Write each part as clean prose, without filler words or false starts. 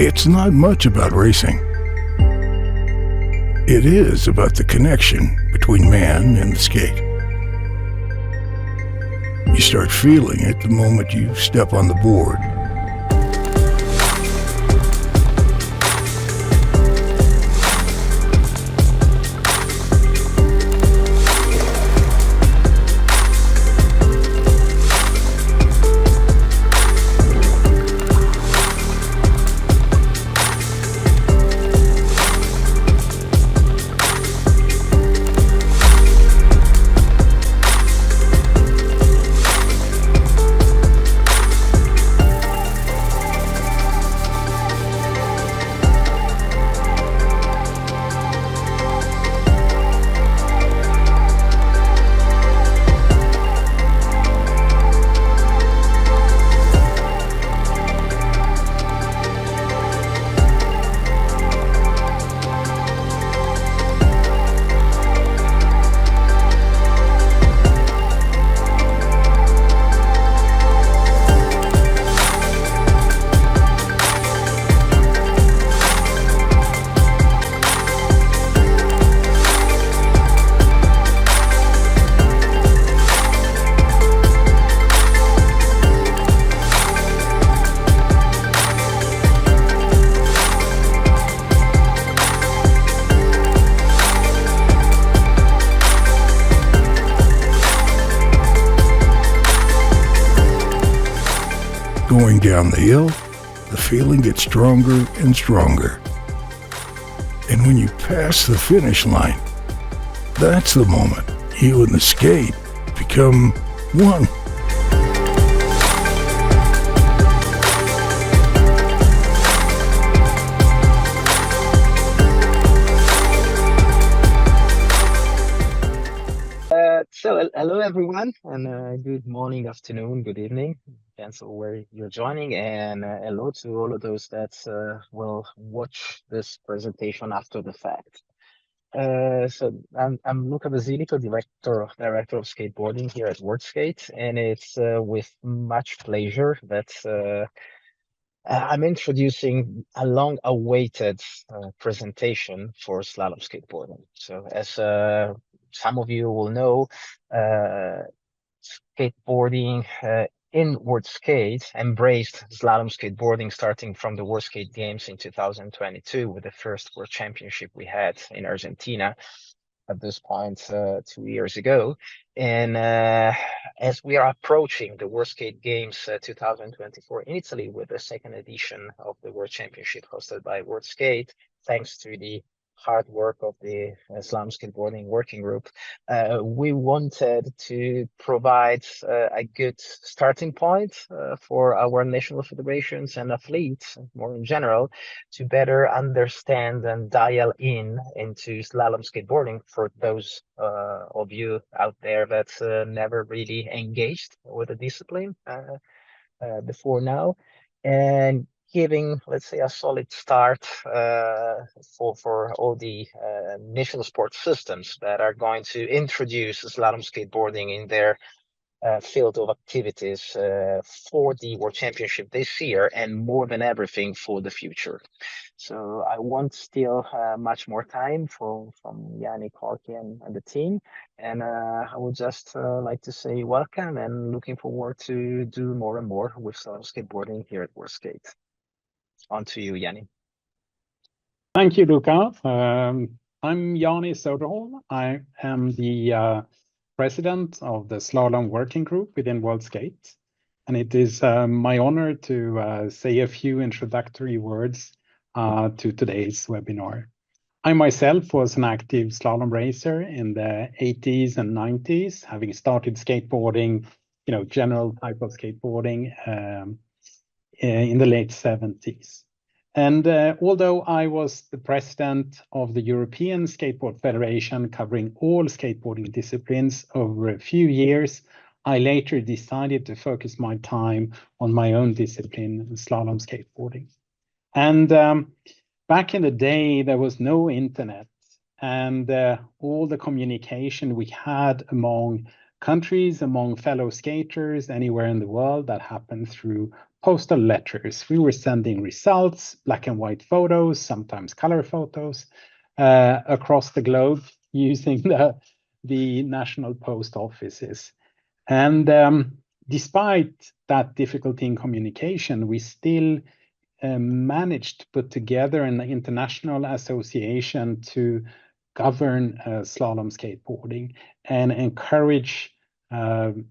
It's not much about racing. It is about the connection between man and the skate. You start feeling it the moment you step on the board. Going down the hill, the feeling gets stronger and stronger. And when you pass the finish line, that's the moment you and the skate become one. Hello everyone, and good morning, afternoon, good evening, depends on where you're joining, and hello to all of those that will watch this presentation after the fact. I'm Luca Basilico, director of skateboarding here at WorldSkate, and it's with much pleasure that I'm introducing a long-awaited presentation for slalom skateboarding. So as some of you will know, skateboarding in WorldSkate embraced slalom skateboarding starting from the WorldSkate Games in 2022 with the first World Championship we had in Argentina at this point 2 years ago. And as we are approaching the WorldSkate Games 2024 in Italy with the second edition of the World Championship hosted by WorldSkate, thanks to the hard work of the Slalom Skateboarding Working Group, we wanted to provide a good starting point for our national federations and athletes, more in general, to better understand and dial into slalom skateboarding for those of you out there that never really engaged with the discipline before now, and giving, let's say, a solid start for all the national sports systems that are going to introduce slalom skateboarding in their field of activities for the World Championship this year, and more than everything for the future. So I won't steal much more time from Yanni, Corky, and the team, and I would just like to say welcome and looking forward to do more and more with slalom skateboarding here at WorldSkate. On to you, Yanni. Thank you, Luca. I'm Yanni Söderholm. I am the president of the Slalom Working Group within WorldSkate, and it is my honor to say a few introductory words to today's webinar. I myself was an active slalom racer in the 80s and 90s, having started skateboarding, general type of skateboarding in the late 70s. And although I was the president of the European Skateboard Federation covering all skateboarding disciplines over a few years, I later decided to focus my time on my own discipline, slalom skateboarding. And back in the day, there was no internet, and all the communication we had among countries, among fellow skaters anywhere in the world. That happened through postal letters. We were sending results, black and white photos, sometimes color photos, across the globe using the national post offices. And despite that difficulty in communication, we still managed to put together an international association to govern slalom skateboarding and encourage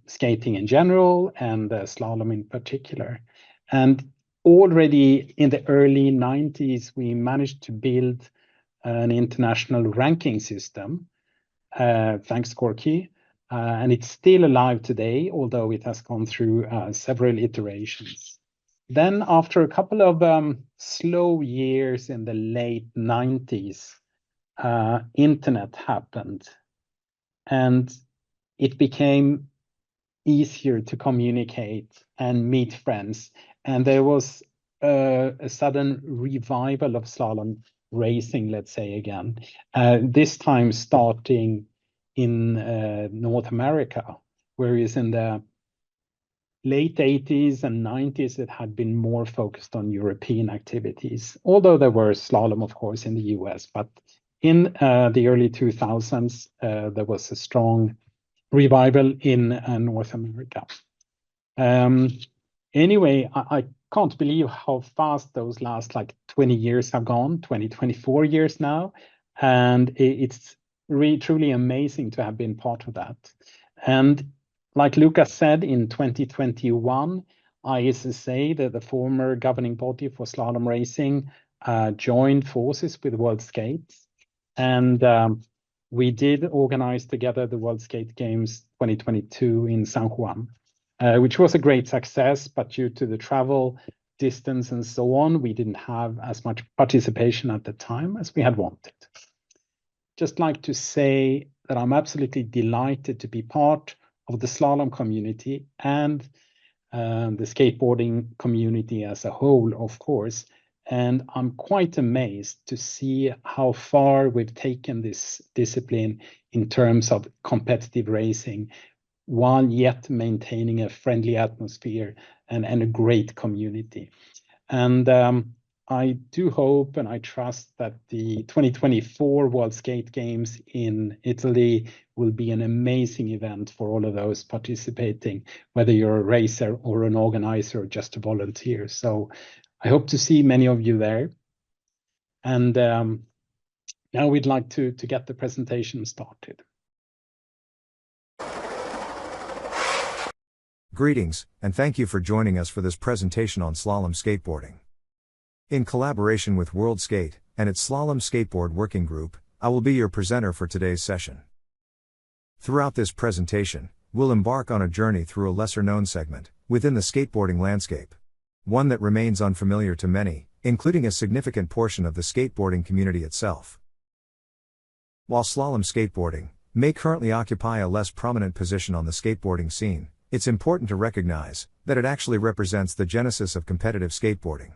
skating in general and slalom in particular. And already in the early 90s, we managed to build an international ranking system, thanks Corky, and it's still alive today, although it has gone through several iterations. Then after a couple of slow years in the late 90s, internet happened, and it became easier to communicate and meet friends. And there was a sudden revival of slalom racing, let's say again, this time starting in North America, whereas in the late 80s and 90s, it had been more focused on European activities, although there were slalom, of course, in the US. But in the early 2000s, there was a strong revival in North America. Anyway, I can't believe how fast those last like 20 years have gone, 24 years now. And it's really truly amazing to have been part of that. And like Lucas said, in 2021, ISSA, the former governing body for slalom racing, joined forces with World Skates. And we did organize together the World Skate Games 2022 in San Juan, which was a great success, but due to the travel distance and so on, we didn't have as much participation at the time as we had wanted. Just like to say that I'm absolutely delighted to be part of the slalom community and the skateboarding community as a whole, of course. And I'm quite amazed to see how far we've taken this discipline in terms of competitive racing, while yet maintaining a friendly atmosphere and a great community. And I do hope and I trust that the 2024 World Skate Games in Italy will be an amazing event for all of those participating, whether you're a racer or an organizer or just a volunteer. So I hope to see many of you there. And now we'd like to get the presentation started. Greetings, and thank you for joining us for this presentation on slalom skateboarding. In collaboration with World Skate and its Slalom Skateboard Working Group, I will be your presenter for today's session. Throughout this presentation, we'll embark on a journey through a lesser-known segment within the skateboarding landscape, one that remains unfamiliar to many, including a significant portion of the skateboarding community itself. While slalom skateboarding may currently occupy a less prominent position on the skateboarding scene, it's important to recognize that it actually represents the genesis of competitive skateboarding.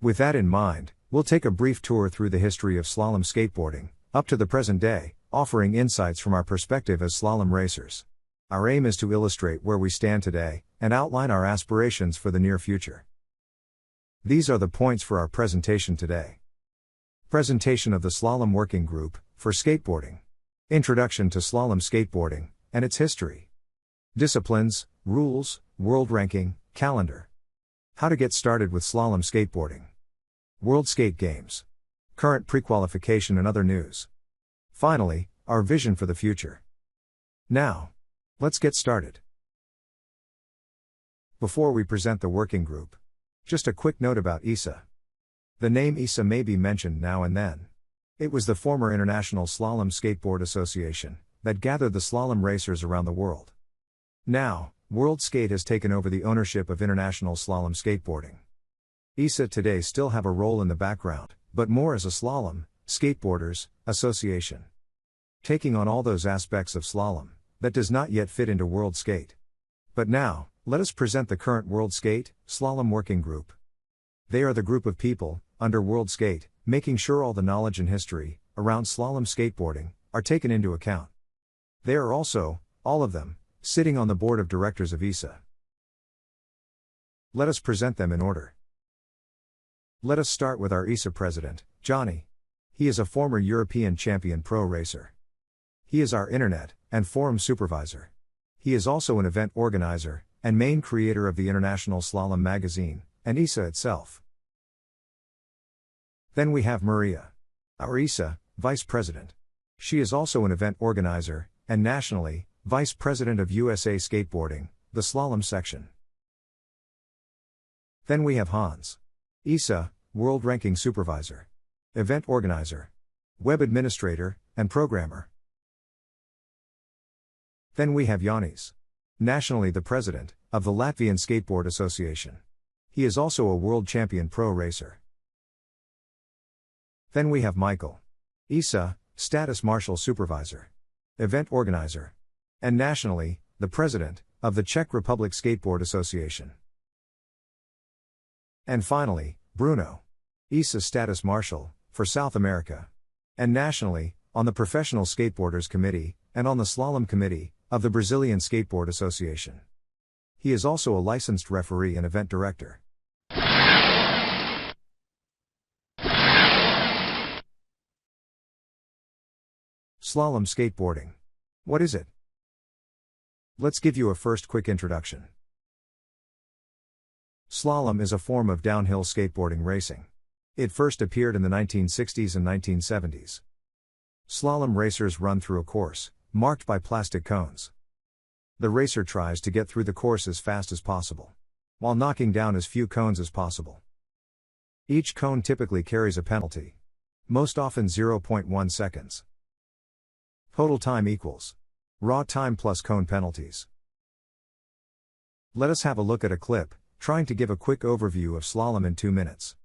With that in mind, we'll take a brief tour through the history of slalom skateboarding, up to the present day, offering insights from our perspective as slalom racers. Our aim is to illustrate where we stand today, and outline our aspirations for the near future. These are the points for our presentation today. Presentation of the Slalom Working Group for Skateboarding. Introduction to slalom skateboarding and its history. Disciplines, rules, world ranking, calendar. How to get started with slalom skateboarding. World Skate Games. Current pre-qualification and other news. Finally, our vision for the future. Now, let's get started. Before we present the working group, just a quick note about ISA. The name ISA may be mentioned now and then. It was the former International Slalom Skateboard Association that gathered the slalom racers around the world. Now, World Skate has taken over the ownership of International Slalom Skateboarding. ISA today still have a role in the background, but more as a slalom, skateboarders, association. Taking on all those aspects of slalom that does not yet fit into World Skate. But now, let us present the current World Skate, Slalom Working Group. They are the group of people, under World Skate, making sure all the knowledge and history around slalom skateboarding are taken into account. They are also all of them sitting on the board of directors of ISA. Let us present them in order. Let us start with our ISA president, Johnny. He is a former European champion pro racer. He is our internet and forum supervisor. He is also an event organizer and main creator of the International Slalom magazine and ISA itself. Then we have Maria, our ISA vice president. She is also an event organizer and nationally vice president of USA Skateboarding, the slalom section. Then we have Hans, ISA world ranking supervisor, event organizer, web administrator, and programmer. Then we have Jānis, nationally the president of the Latvian Skateboard Association. He is also a world champion pro racer. Then we have Michael, ISA status marshal supervisor, event organizer, and nationally the president of the Czech Republic Skateboard Association. And finally, Bruno, ISA status marshal for South America, and nationally on the Professional Skateboarders Committee and on the Slalom Committee of the Brazilian Skateboard Association. He is also a licensed referee and event director. Slalom skateboarding. What is it? Let's give you a first quick introduction. Slalom is a form of downhill skateboarding racing. It first appeared in the 1960s and 1970s. Slalom racers run through a course, marked by plastic cones. The racer tries to get through the course as fast as possible, while knocking down as few cones as possible. Each cone typically carries a penalty, most often 0.1 seconds. Total time equals raw time plus cone penalties. Let us have a look at a clip, trying to give a quick overview of slalom in 2 minutes.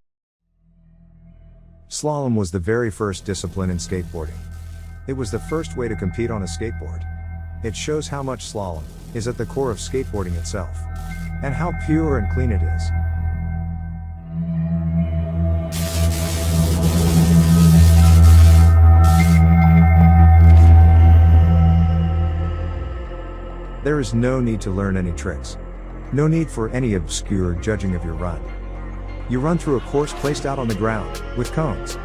Slalom was the very first discipline in skateboarding. It was the first way to compete on a skateboard. It shows how much slalom is at the core of skateboarding itself, and how pure and clean it is. There is no need to learn any tricks. No need for any obscure judging of your run. You run through a course placed out on the ground, with cones.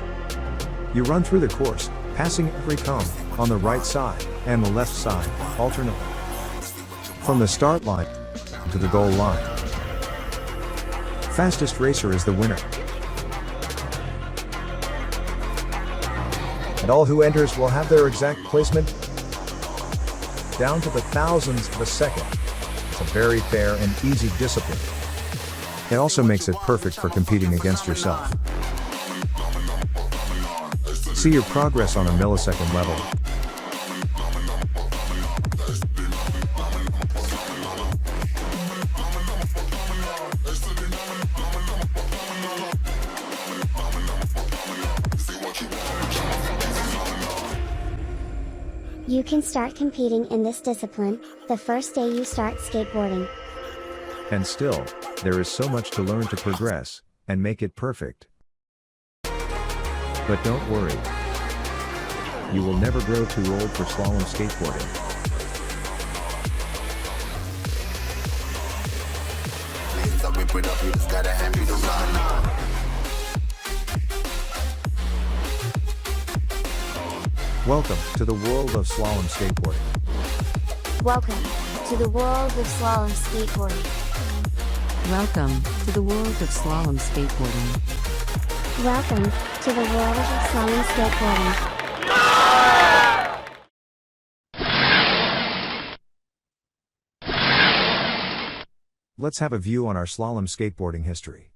You run through the course, passing every cone, on the right side, and the left side, alternately. From the start line, to the goal line. Fastest racer is the winner. And all who enters will have their exact placement, down to the thousandths of a second. It's a very fair and easy discipline. It also makes it perfect for competing against yourself. See your progress on a millisecond level. You can start competing in this discipline the first day you start skateboarding. And still, there is so much to learn to progress and make it perfect. But don't worry. You will never grow too old for slalom skateboarding. Welcome to the world of slalom skateboarding. Welcome to the world of slalom skateboarding. Welcome to the world of slalom skateboarding. Welcome to the world of slalom skateboarding. Let's have a view on our slalom skateboarding history.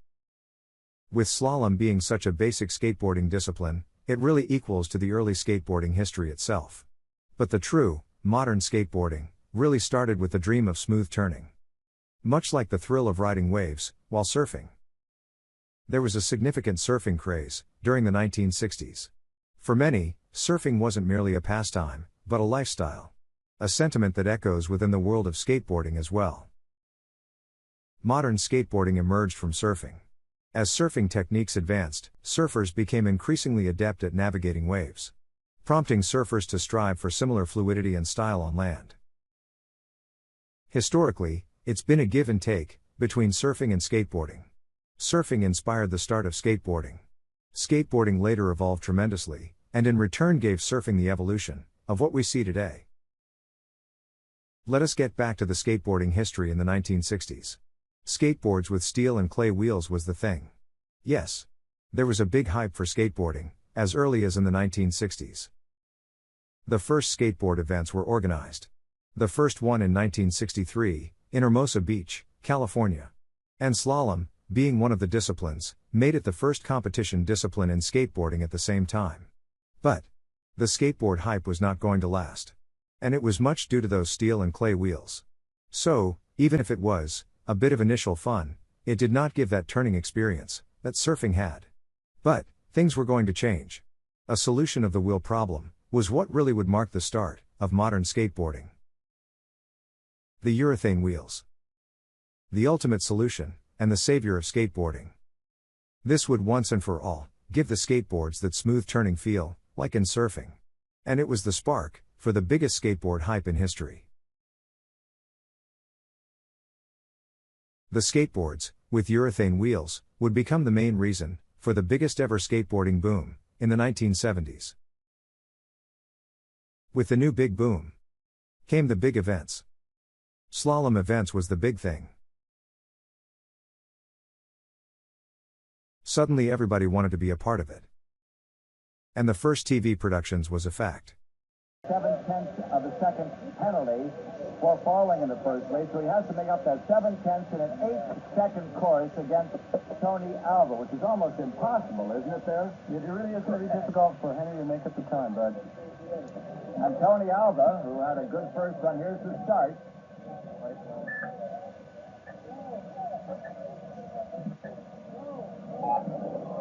With slalom being such a basic skateboarding discipline, it really equals to the early skateboarding history itself. But the true, modern skateboarding, really started with the dream of smooth turning. Much like the thrill of riding waves, while surfing. There was a significant surfing craze, during the 1960s. For many, surfing wasn't merely a pastime, but a lifestyle. A sentiment that echoes within the world of skateboarding as well. Modern skateboarding emerged from surfing. As surfing techniques advanced, surfers became increasingly adept at navigating waves, prompting surfers to strive for similar fluidity and style on land. Historically, it's been a give and take between surfing and skateboarding. Surfing inspired the start of skateboarding. Skateboarding later evolved tremendously, and in return gave surfing the evolution of what we see today. Let us get back to the skateboarding history in the 1960s. Skateboards with steel and clay wheels was the thing. Yes. There was a big hype for skateboarding, as early as in the 1960s. The first skateboard events were organized. The first one in 1963, in Hermosa Beach, California. And slalom, being one of the disciplines, made it the first competition discipline in skateboarding at the same time. But the skateboard hype was not going to last. And it was much due to those steel and clay wheels. So, even if it was a bit of initial fun, it did not give that turning experience that surfing had. But things were going to change. A solution of the wheel problem was what really would mark the start of modern skateboarding. The urethane wheels. The ultimate solution, and the savior of skateboarding. This would once and for all give the skateboards that smooth turning feel, like in surfing. And it was the spark for the biggest skateboard hype in history. The skateboards, with urethane wheels, would become the main reason for the biggest ever skateboarding boom in the 1970s. With the new big boom came the big events. Slalom events was the big thing. Suddenly everybody wanted to be a part of it. And the first TV productions was a fact. 7/10 of a second penalty for falling in the first place, so he has to make up that 7/10 in an 8-second course against Tony Alva, which is almost impossible, isn't it there? It really is going to be difficult for Henry to make up the time, bud. And Tony Alva, who had a good first run, here's the start.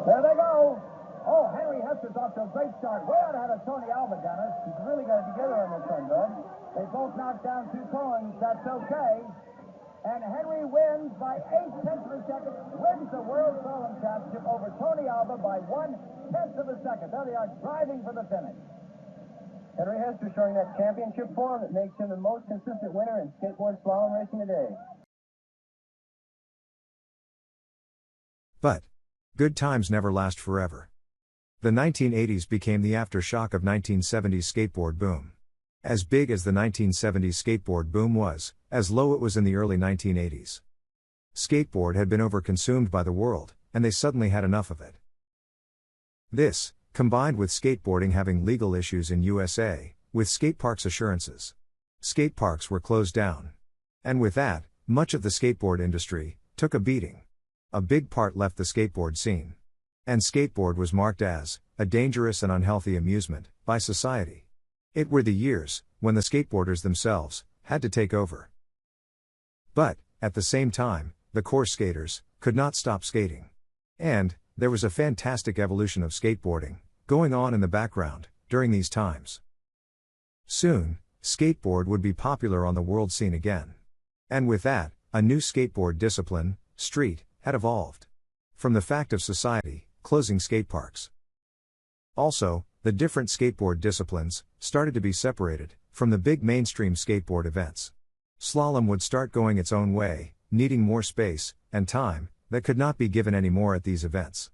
There they go. Oh, Henry Hester's off to a great start. Way out ahead of Tony Alva, Dennis. He's really got it together on this one, bud. They both knocked down 2 cones. That's okay. And Henry wins by 0.8 of a second. Wins the World Slalom Championship over Tony Alva by 0.1 of a second. There they are driving for the finish. Henry Hester showing that championship form that makes him the most consistent winner in skateboard slalom racing today. But good times never last forever. The 1980s became the aftershock of 1970s skateboard boom. As big as the 1970s skateboard boom was, as low it was in the early 1980s. Skateboard had been overconsumed by the world, and they suddenly had enough of it. This, combined with skateboarding having legal issues in USA, with skate parks' assurances. Skate parks were closed down. And with that, much of the skateboard industry took a beating. A big part left the skateboard scene. And skateboard was marked as a dangerous and unhealthy amusement by society. It were the years when the skateboarders themselves had to take over. But, at the same time, the course skaters could not stop skating. And there was a fantastic evolution of skateboarding going on in the background during these times. Soon, skateboard would be popular on the world scene again. And with that, a new skateboard discipline, street, had evolved. From the fact of society closing skate parks. Also, the different skateboard disciplines started to be separated from the big mainstream skateboard events. Slalom would start going its own way, needing more space and time that could not be given anymore at these events.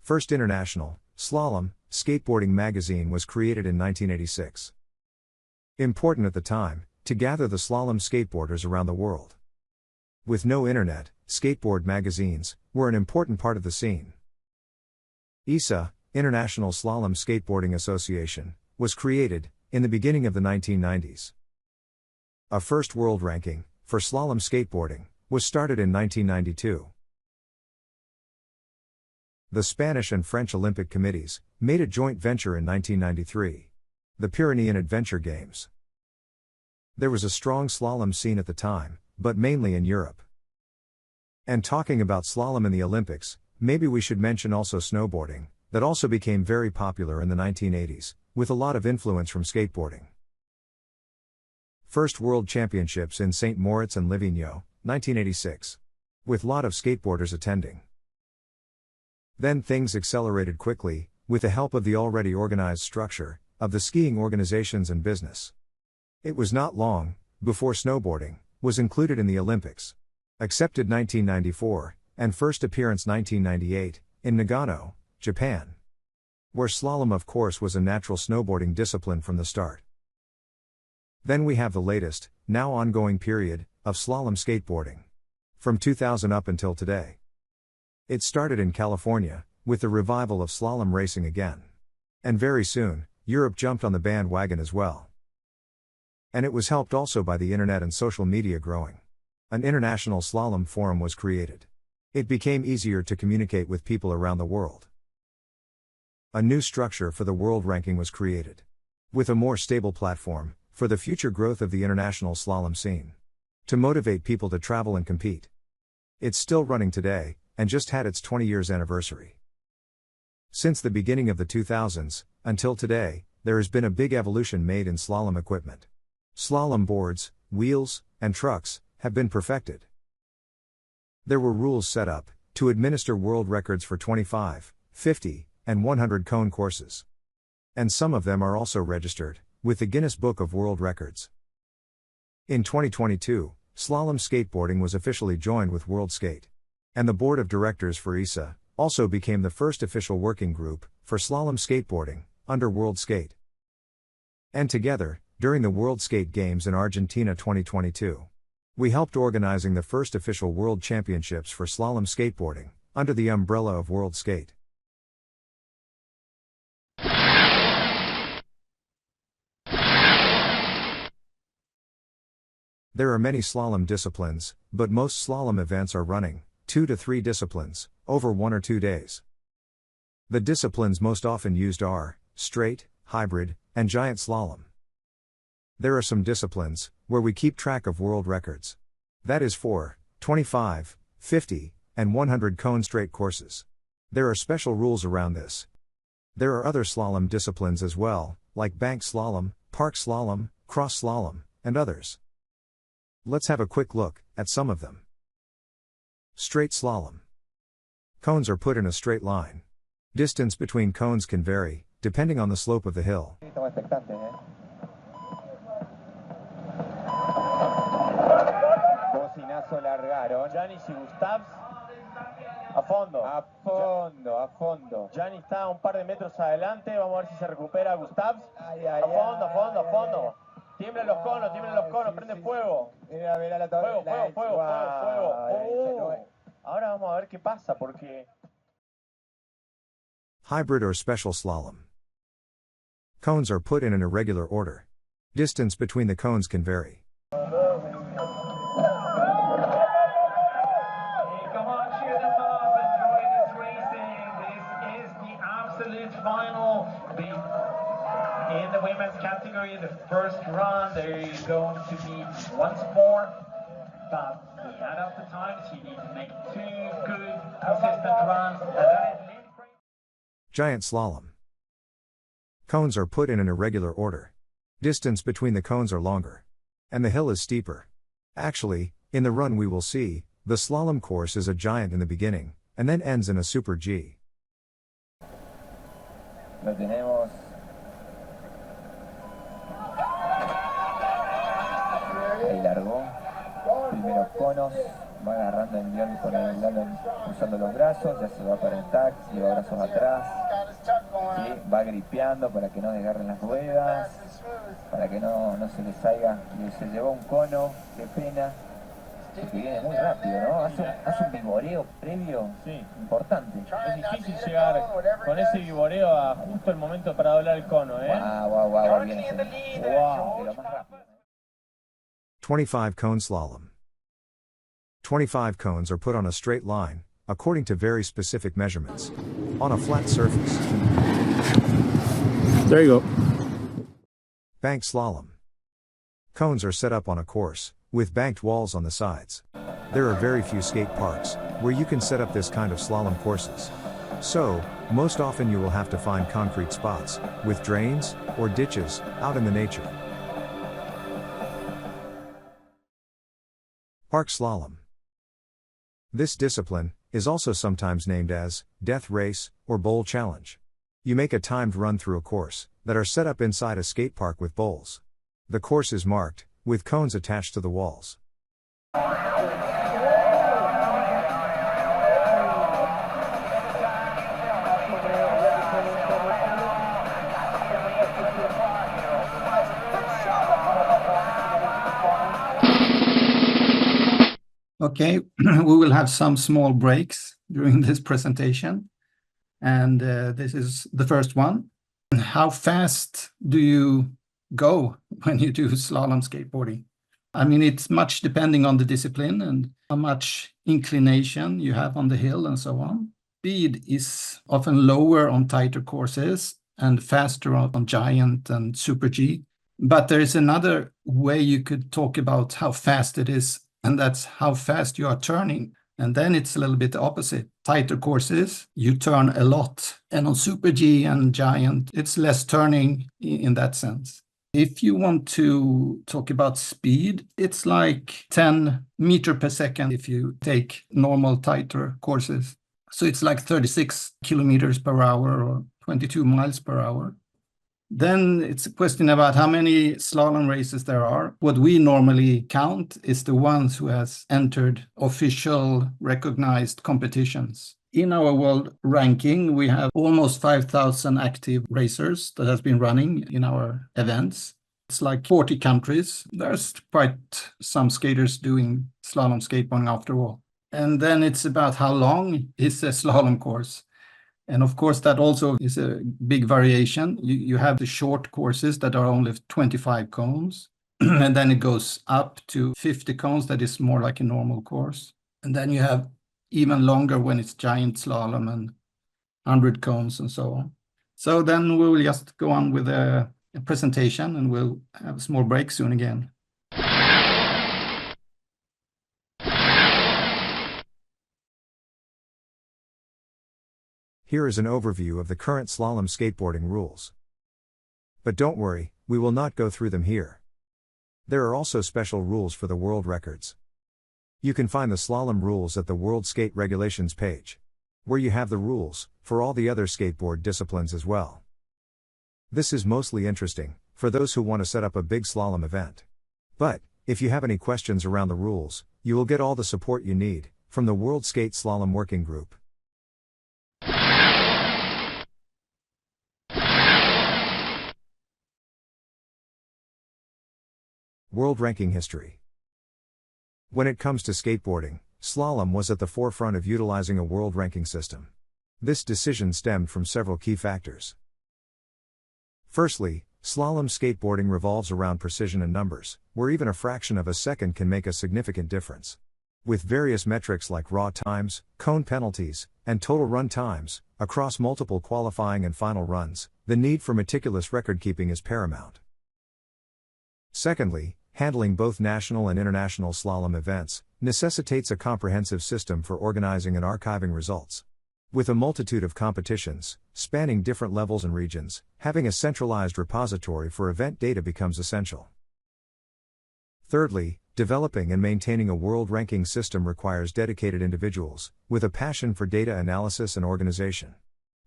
First International Slalom Skateboarding magazine was created in 1986. Important at the time to gather the slalom skateboarders around the world. With no internet, skateboard magazines were an important part of the scene. ISA, International Slalom Skateboarding Association, was created in the beginning of the 1990s. A first world ranking for slalom skateboarding was started in 1992. The Spanish and French Olympic committees made a joint venture in 1993. The Pyrenean Adventure Games. There was a strong slalom scene at the time, but mainly in Europe. And talking about slalom in the Olympics, maybe we should mention also snowboarding, that also became very popular in the 1980s, with a lot of influence from skateboarding. First World Championships in St. Moritz and Livigno, 1986. With lot of skateboarders attending. Then things accelerated quickly, with the help of the already organized structure of the skiing organizations and business. It was not long before snowboarding, was included in the Olympics. Accepted 1994, and first appearance 1998, in Nagano, Japan. Where slalom of course was a natural snowboarding discipline from the start. Then we have the latest, now ongoing period, of slalom skateboarding. From 2000 up until today. It started in California, with the revival of slalom racing again. And very soon, Europe jumped on the bandwagon as well. And it was helped also by the internet and social media growing. An international slalom forum was created. It became easier to communicate with people around the world. A new structure for the world ranking was created. With a more stable platform, for the future growth of the international slalom scene. To motivate people to travel and compete. It's still running today, and just had its 20 years anniversary. Since the beginning of the 2000s, until today, there has been a big evolution made in slalom equipment. Slalom boards, wheels, and trucks have been perfected. There were rules set up to administer world records for 25, 50, and 100 cone courses. And some of them are also registered with the Guinness Book of World Records. In 2022, slalom skateboarding was officially joined with World Skate. And the board of directors for ISA also became the first official working group for slalom skateboarding under World Skate. And together, during the World Skate Games in Argentina 2022, we helped organizing the first official World Championships for slalom skateboarding under the umbrella of World Skate. There are many slalom disciplines, but most slalom events are running 2 to 3 disciplines over 1 or 2 days. The disciplines most often used are straight, hybrid, and giant slalom. There are some disciplines where we keep track of world records. That is for 25, 50, and 100 cone straight courses. There are special rules around this. There are other slalom disciplines as well, like bank slalom, park slalom, cross slalom, and others. Let's have a quick look at some of them. Straight slalom. Cones are put in a straight line. Distance between cones can vary, depending on the slope of the hill. Bocinazo largaron. Janis y Gustavs. A fondo. A fondo, a fondo. Janis está a un par de metros adelante. Vamos a ver si se recupera Gustavs. A fondo, a fondo, a fondo. Tiemblan los conos, prende fuego. Fuego, fuego, fuego, fuego. Ahora vamos a ver qué pasa, porque... Hybrid or special slalom. Cones are put in an irregular order. Distance between the cones can vary. Come on, cheer them up, enjoy this racing. This is the absolute final. In the women's category, the first run, there is going to be once more, but we add up the times. You need to make 2 good, consistent runs. Giant slalom. Cones are put in an irregular order. Distance between the cones are longer. And the hill is steeper. Actually, in the run we will see, the slalom course is a giant in the beginning, and then ends in a super G. Lo tenemos. Ahí largó. Primeros conos. Va agarrando el guión con el lado, usando los brazos. Ya se va para el taxi, lleva brazos atrás. ¿Sí? Va gripeando para que no desgarren las ruedas. Para que no se le salga. Se llevó un cono. Qué pena. Que viene muy rápido, ¿no? Hace un vivoreo previo importante. Es difícil llegar con ese vivoreo a justo el momento para doblar el cono, ¿eh? Wow, bien ese. Wow, pero más rápido. 25 cone slalom. 25 cones are put on a straight line, according to very specific measurements, on a flat surface. There you go. Bank slalom. Cones are set up on a course, with banked walls on the sides. There are very few skate parks, where you can set up this kind of slalom courses. So, most often you will have to find concrete spots, with drains, or ditches, out in the nature. Park slalom. This discipline is also sometimes named as death race or bowl challenge. You make a timed run through a course that are set up inside a skate park with bowls. The course is marked, with cones attached to the walls. Okay, we will have some small breaks during this presentation. And this is the first one. How fast do you go when you do slalom skateboarding? I mean, it's much depending on the discipline and how much inclination you have on the hill and so on. Speed is often lower on tighter courses and faster on giant and super G. But there is another way you could talk about how fast it is, and that's how fast you are turning. And then it's a little bit opposite. Tighter courses, you turn a lot. And on super G and giant, it's less turning in that sense. If you want to talk about speed, it's like 10 meters per second if you take normal tighter courses. So it's like 36 kilometers per hour or 22 miles per hour. Then it's a question about how many slalom races there are. What we normally count is the ones who has entered official recognized competitions. In our world ranking, we have almost 5,000 active racers that has been running in our events. It's like 40 countries. There's quite some skaters doing slalom skateboarding after all. And then it's about how long is a slalom course. And of course, that also is a big variation. You have the short courses that are only 25 cones, and then it goes up to 50 cones. That is more like a normal course. And then you have even longer when it's giant slalom and 100 cones and so on. So then we will just go on with a presentation, and we'll have a small break soon again. Here is an overview of the current slalom skateboarding rules. But don't worry, we will not go through them here. There are also special rules for the world records. You can find the slalom rules at the World Skate Regulations page, where you have the rules for all the other skateboard disciplines as well. This is mostly interesting for those who want to set up a big slalom event. But if you have any questions around the rules, you will get all the support you need from the World Skate Slalom Working Group. World ranking history. When it comes to skateboarding, slalom was at the forefront of utilizing a world ranking system. This decision stemmed from several key factors. Firstly, slalom skateboarding revolves around precision and numbers, where even a fraction of a second can make a significant difference. With various metrics like raw times, cone penalties, and total run times, across multiple qualifying and final runs, the need for meticulous record-keeping is paramount. Secondly, handling both national and international slalom events necessitates a comprehensive system for organizing and archiving results. With a multitude of competitions, spanning different levels and regions, having a centralized repository for event data becomes essential. Thirdly, developing and maintaining a world ranking system requires dedicated individuals, with a passion for data analysis and organization.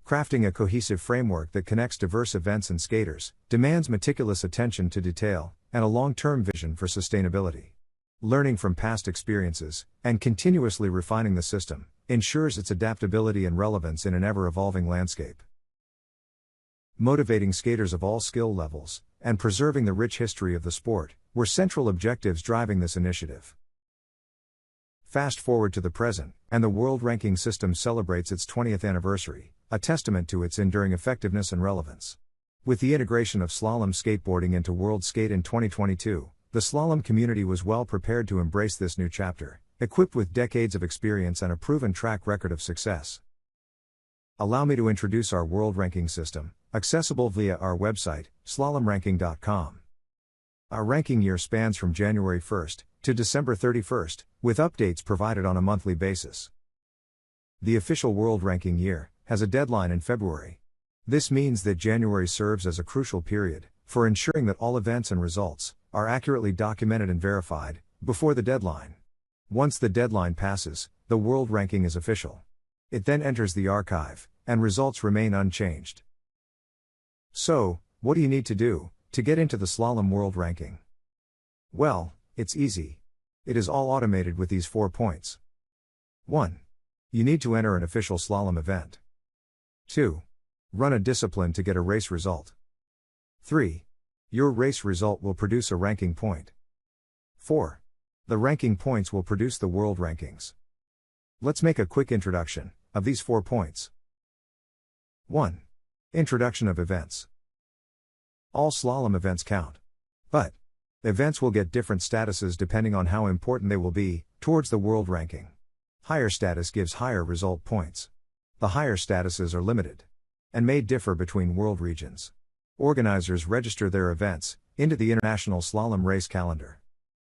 Crafting a cohesive framework that connects diverse events and skaters demands meticulous attention to detail and a long-term vision for sustainability. Learning from past experiences and continuously refining the system ensures its adaptability and relevance in an ever-evolving landscape. Motivating skaters of all skill levels and preserving the rich history of the sport were central objectives driving this initiative. Fast forward to the present, and the world ranking system celebrates its 20th anniversary, a testament to its enduring effectiveness and relevance. With the integration of slalom skateboarding into World Skate in 2022, the slalom community was well prepared to embrace this new chapter, equipped with decades of experience and a proven track record of success. Allow me to introduce our world ranking system, accessible via our website, slalomranking.com. Our ranking year spans from January 1st to December 31st, with updates provided on a monthly basis. The official world ranking year has a deadline in February. This means that January serves as a crucial period for ensuring that all events and results are accurately documented and verified before the deadline. Once the deadline passes, the world ranking is official. It then enters the archive, and results remain unchanged. So, what do you need to do to get into the slalom world ranking? Well, it's easy. It is all automated with these 4 points. 1. You need to enter an official slalom event. 2. Run a discipline to get a race result. 3. Your race result will produce a ranking point. 4. The ranking points will produce the world rankings. Let's make a quick introduction of these 4 points. 1. Introduction of events. All slalom events count. But events will get different statuses depending on how important they will be towards the world ranking. Higher status gives higher result points. The higher statuses are limited and may differ between world regions. Organizers register their events into the International Slalom Race Calendar.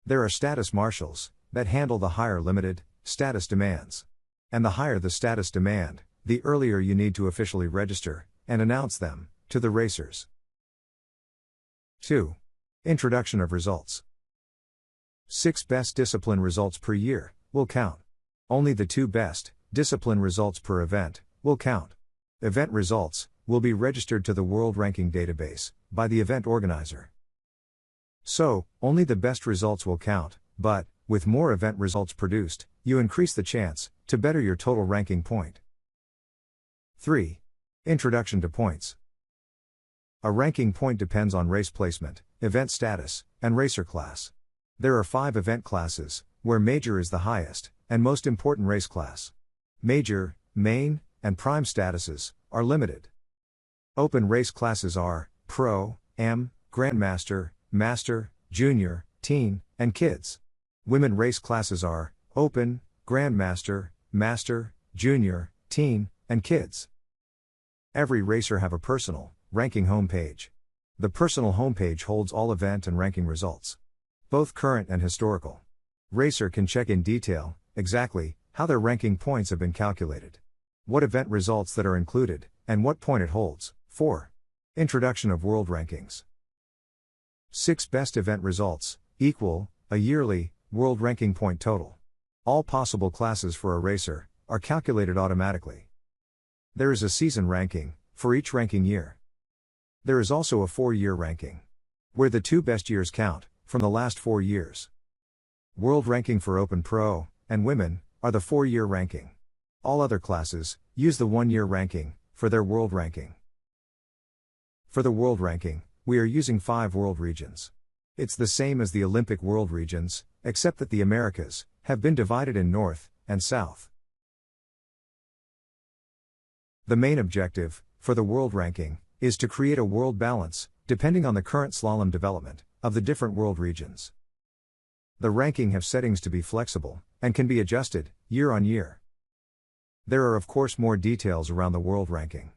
There are status marshals that handle the higher limited status demands. And the higher the status demand, the earlier you need to officially register and announce them to the racers. 2. Introduction of results. 6 best discipline results per year will count. Only the 2 best discipline results per event will count. Event results will be registered to the World Ranking Database by the event organizer. So, only the best results will count, but, with more event results produced, you increase the chance to better your total ranking point. 3. Introduction to points. A ranking point depends on race placement, event status, and racer class. There are 5 event classes, where major is the highest and most important race class. Major, main, and prime statuses are limited. Open race classes are Pro, M, Grandmaster, Master, Junior, Teen, and Kids. Women race classes are Open, Grandmaster, Master, Junior, Teen, and Kids. Every racer have a personal ranking homepage. The personal homepage holds all event and ranking results, both current and historical. Racer can check in detail exactly how their ranking points have been calculated, what event results that are included, and what point it holds. 4. Introduction of world rankings. 6 best event results equal a yearly world ranking point total. All possible classes for a racer are calculated automatically. There is a season ranking for each ranking year. There is also a 4-year ranking, where the 2 best years count from the last 4 years. World ranking for Open Pro and women are the 4-year ranking. All other classes use the 1-year ranking for their world ranking. For the world ranking, we are using 5 world regions. It's the same as the Olympic world regions, except that the Americas have been divided in North and South. The main objective for the world ranking is to create a world balance, depending on the current slalom development of the different world regions. The ranking have settings to be flexible and can be adjusted year on year. There are of course more details around the world ranking,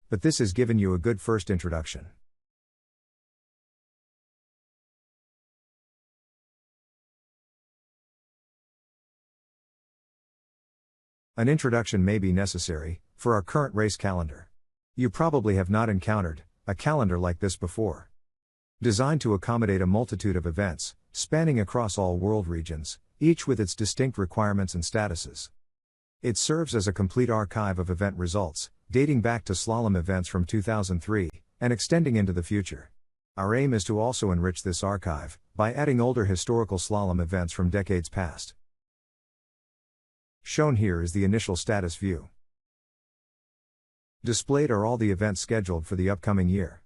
but this has given you a good first introduction. An introduction may be necessary for our current race calendar. You probably have not encountered a calendar like this before. Designed to accommodate a multitude of events, spanning across all world regions, each with its distinct requirements and statuses. It serves as a complete archive of event results, dating back to slalom events from 2003, and extending into the future. Our aim is to also enrich this archive by adding older historical slalom events from decades past. Shown here is the initial status view. Displayed are all the events scheduled for the upcoming year,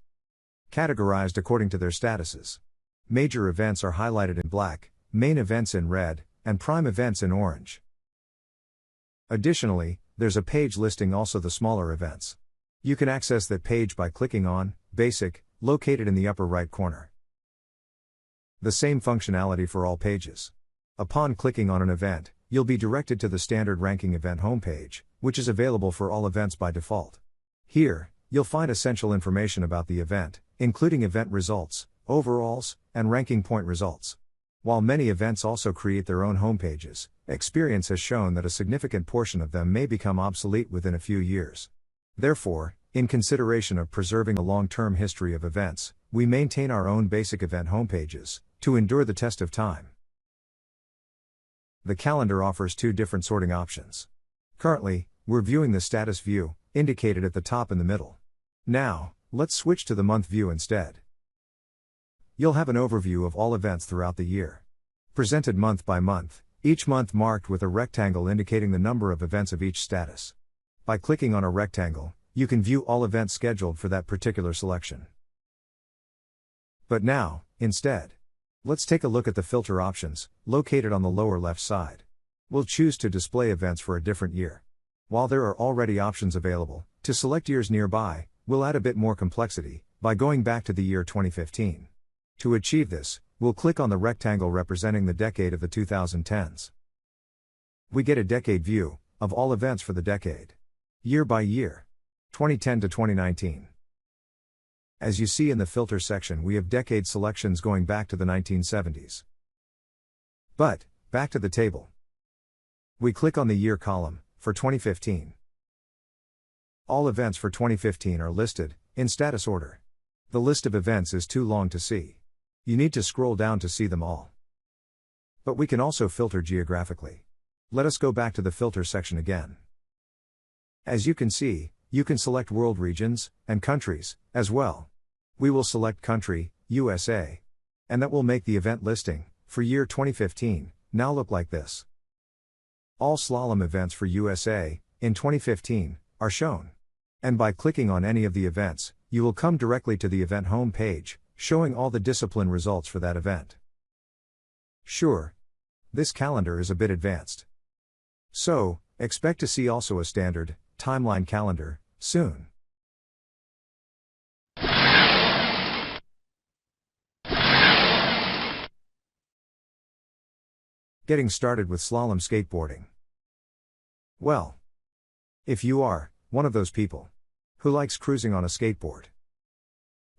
categorized according to their statuses. Major events are highlighted in black, main events in red, and prime events in orange. Additionally, there's a page listing also the smaller events. You can access that page by clicking on Basic, located in the upper right corner. The same functionality for all pages. Upon clicking on an event, you'll be directed to the standard ranking event homepage, which is available for all events by default. Here, you'll find essential information about the event, including event results, overalls, and ranking point results. While many events also create their own homepages, experience has shown that a significant portion of them may become obsolete within a few years. Therefore, in consideration of preserving a long-term history of events, we maintain our own basic event homepages to endure the test of time. The calendar offers 2 different sorting options. Currently, we're viewing the status view, indicated at the top in the middle. Now, let's switch to the month view instead. You'll have an overview of all events throughout the year. presented month by month, each month marked with a rectangle indicating the number of events of each status. By clicking on a rectangle, you can view all events scheduled for that particular selection. But now, instead, let's take a look at the filter options, located on the lower left side. We'll choose to display events for a different year. While there are already options available, to select years nearby, we'll add a bit more complexity, by going back to the year 2015. To achieve this, we'll click on the rectangle representing the decade of the 2010s. We get a decade view, of all events for the decade. Year by year. 2010 to 2019. As you see in the filter section, we have decade selections going back to the 1970s. But, back to the table. We click on the year column, for 2015. All events for 2015 are listed, in status order. The list of events is too long to see. You need to scroll down to see them all. But we can also filter geographically. Let us go back to the filter section again. As you can see, you can select world regions, and countries, as well. We will select country, USA. And that will make the event listing, for year 2015, now look like this. All slalom events for USA, in 2015, are shown. And by clicking on any of the events, you will come directly to the event home page, showing all the discipline results for that event. Sure. This calendar is a bit advanced. So, expect to see also a standard, timeline calendar, soon. Getting started with slalom skateboarding. Well, if you are one of those people who likes cruising on a skateboard,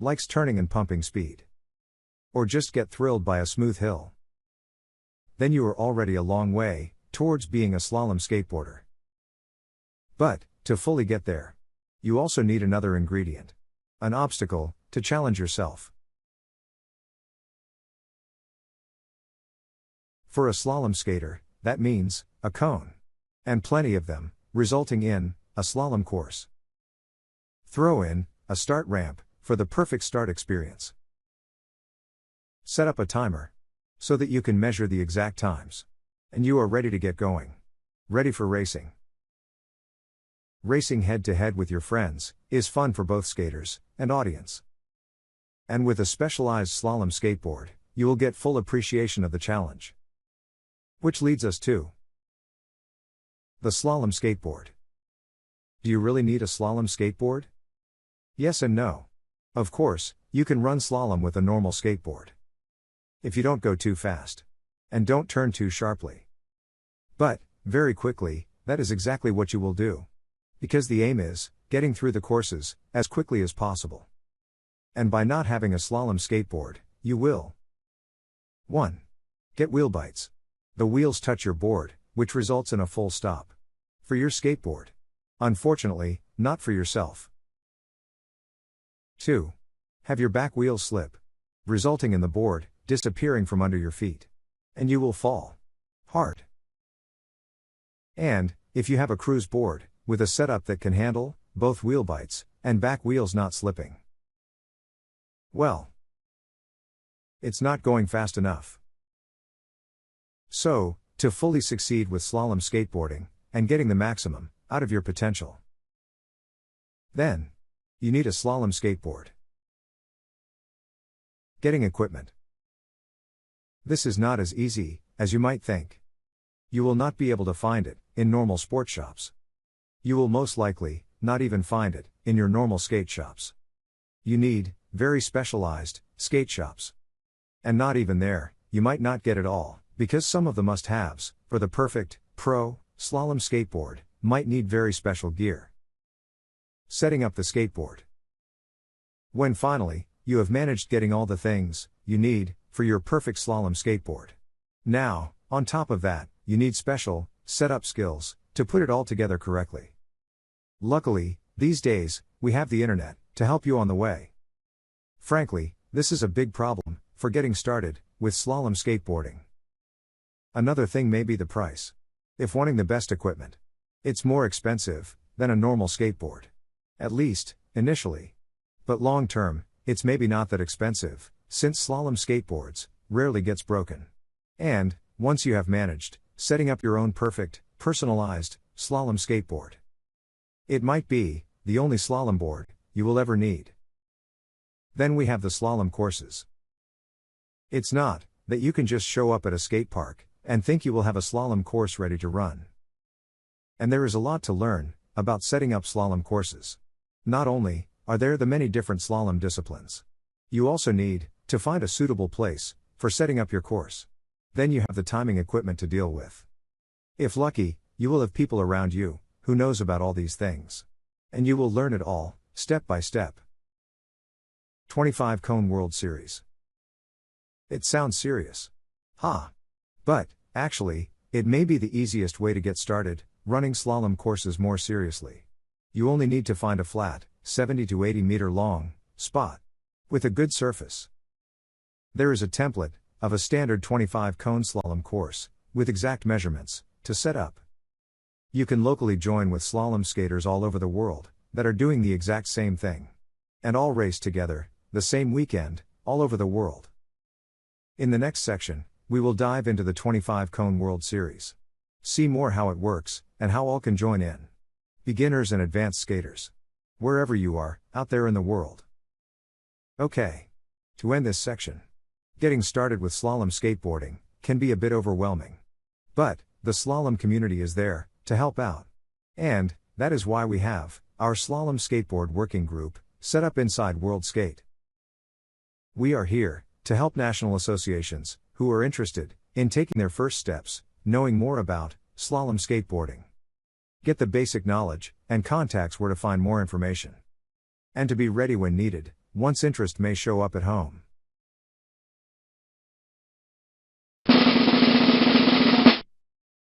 likes turning and pumping speed, or just get thrilled by a smooth hill, then you are already a long way towards being a slalom skateboarder. But, to fully get there, you also need another ingredient. An obstacle, to challenge yourself. For a slalom skater, that means a cone. And plenty of them, resulting in a slalom course. Throw in a start ramp for the perfect start experience. Set up a timer so that you can measure the exact times. And you are ready to get going. Ready for racing. Racing head to head with your friends is fun for both skaters and audience. And with a specialized slalom skateboard, you will get full appreciation of the challenge. Which leads us to the slalom skateboard. Do you really need a slalom skateboard? Yes and no. Of course, you can run slalom with a normal skateboard. If you don't go too fast. And don't turn too sharply. But, very quickly, that is exactly what you will do. Because the aim is, getting through the courses, as quickly as possible. And by not having a slalom skateboard, you will 1. Get wheel bites. The wheels touch your board, which results in a full stop. For your skateboard. Unfortunately, not for yourself. 2. Have your back wheels slip. Resulting in the board, disappearing from under your feet. And you will fall hard. And, if you have a cruise board, with a setup that can handle both wheel bites and back wheels not slipping, well, it's not going fast enough. So, to fully succeed with slalom skateboarding, and getting the maximum out of your potential, then, you need a slalom skateboard. Getting equipment. This is not as easy as you might think. You will not be able to find it in normal sports shops. You will most likely not even find it in your normal skate shops. You need very specialized skate shops. And not even there, you might not get it all, because some of the must-haves for the perfect pro slalom skateboard might need very special gear. Setting up the skateboard. When finally, you have managed getting all the things you need for your perfect slalom skateboard. Now, on top of that, you need special setup skills to put it all together correctly. Luckily, these days, we have the internet to help you on the way. Frankly, this is a big problem for getting started with slalom skateboarding. Another thing may be the price. If wanting the best equipment, it's more expensive than a normal skateboard. At least, initially. But long term, it's maybe not that expensive, since slalom skateboards rarely gets broken. And, once you have managed, setting up your own perfect, personalized, slalom skateboard. It might be the only slalom board you will ever need. Then we have the slalom courses. It's not that you can just show up at a skate park and think you will have a slalom course ready to run. And there is a lot to learn about setting up slalom courses. Not only are there the many different slalom disciplines, you also need to find a suitable place for setting up your course. Then you have the timing equipment to deal with. If lucky, you will have people around you who knows about all these things. And you will learn it all, step by step. 25 Cone World Series. It sounds serious. But, actually, it may be the easiest way to get started, running slalom courses more seriously. You only need to find a flat, 70 to 80 meter long, spot. With a good surface. There is a template of a standard 25 cone slalom course, with exact measurements, to set up. You can locally join with slalom skaters all over the world, that are doing the exact same thing. And all race together, the same weekend, all over the world. In the next section, we will dive into the 25 Cone World Series. See more how it works, and how all can join in. Beginners and advanced skaters. Wherever you are, out there in the world. Okay. To end this section. Getting started with slalom skateboarding can be a bit overwhelming. But, the slalom community is there to help out. And, that is why we have our Slalom Skateboard Working Group set up inside World Skate. We are here to help national associations who are interested in taking their first steps, knowing more about slalom skateboarding. Get the basic knowledge and contacts where to find more information. And to be ready when needed, once interest may show up at home.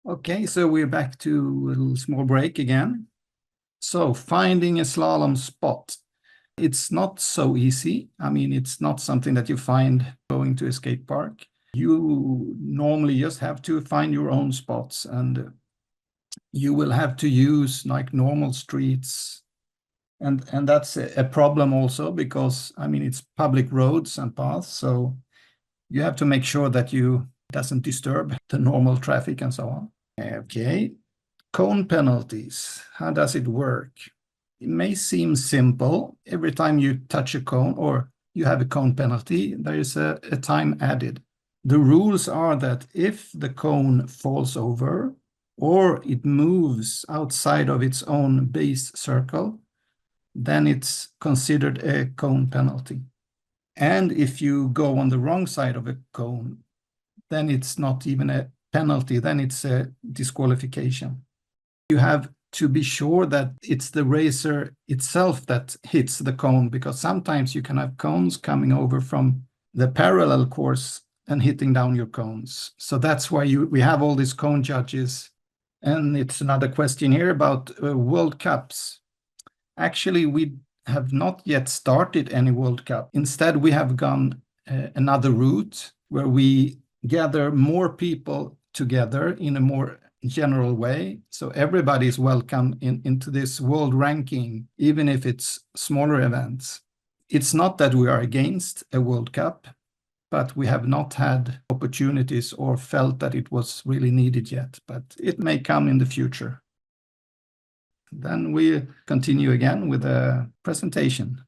Okay, so we're back to a little small break again. So finding a slalom spot. It's not so easy. I mean, it's not something that you find going to a skate park. You normally just have to find your own spots, and you will have to use like normal streets. And that's a problem also because, I mean, it's public roads and paths. So you have to make sure that you doesn't disturb the normal traffic and so on. Okay. Cone penalties. How does it work? It may seem simple. Every time you touch a cone or you have a cone penalty, there is a time added. The rules are that if the cone falls over or it moves outside of its own base circle, then it's considered a cone penalty. And if you go on the wrong side of a cone, then it's not even a penalty, then it's a disqualification. You have to be sure that it's the racer itself that hits the cone, because sometimes you can have cones coming over from the parallel course and hitting down your cones. So that's why we have all these cone judges. And it's another question here about World Cups. Actually, we have not yet started any World Cup. Instead, we have gone another route where we gather more people together in a more general way. So everybody is welcome into this world ranking, even if it's smaller events. It's not that we are against a World Cup, but we have not had opportunities or felt that it was really needed yet, but it may come in the future. Then we continue again with a presentation.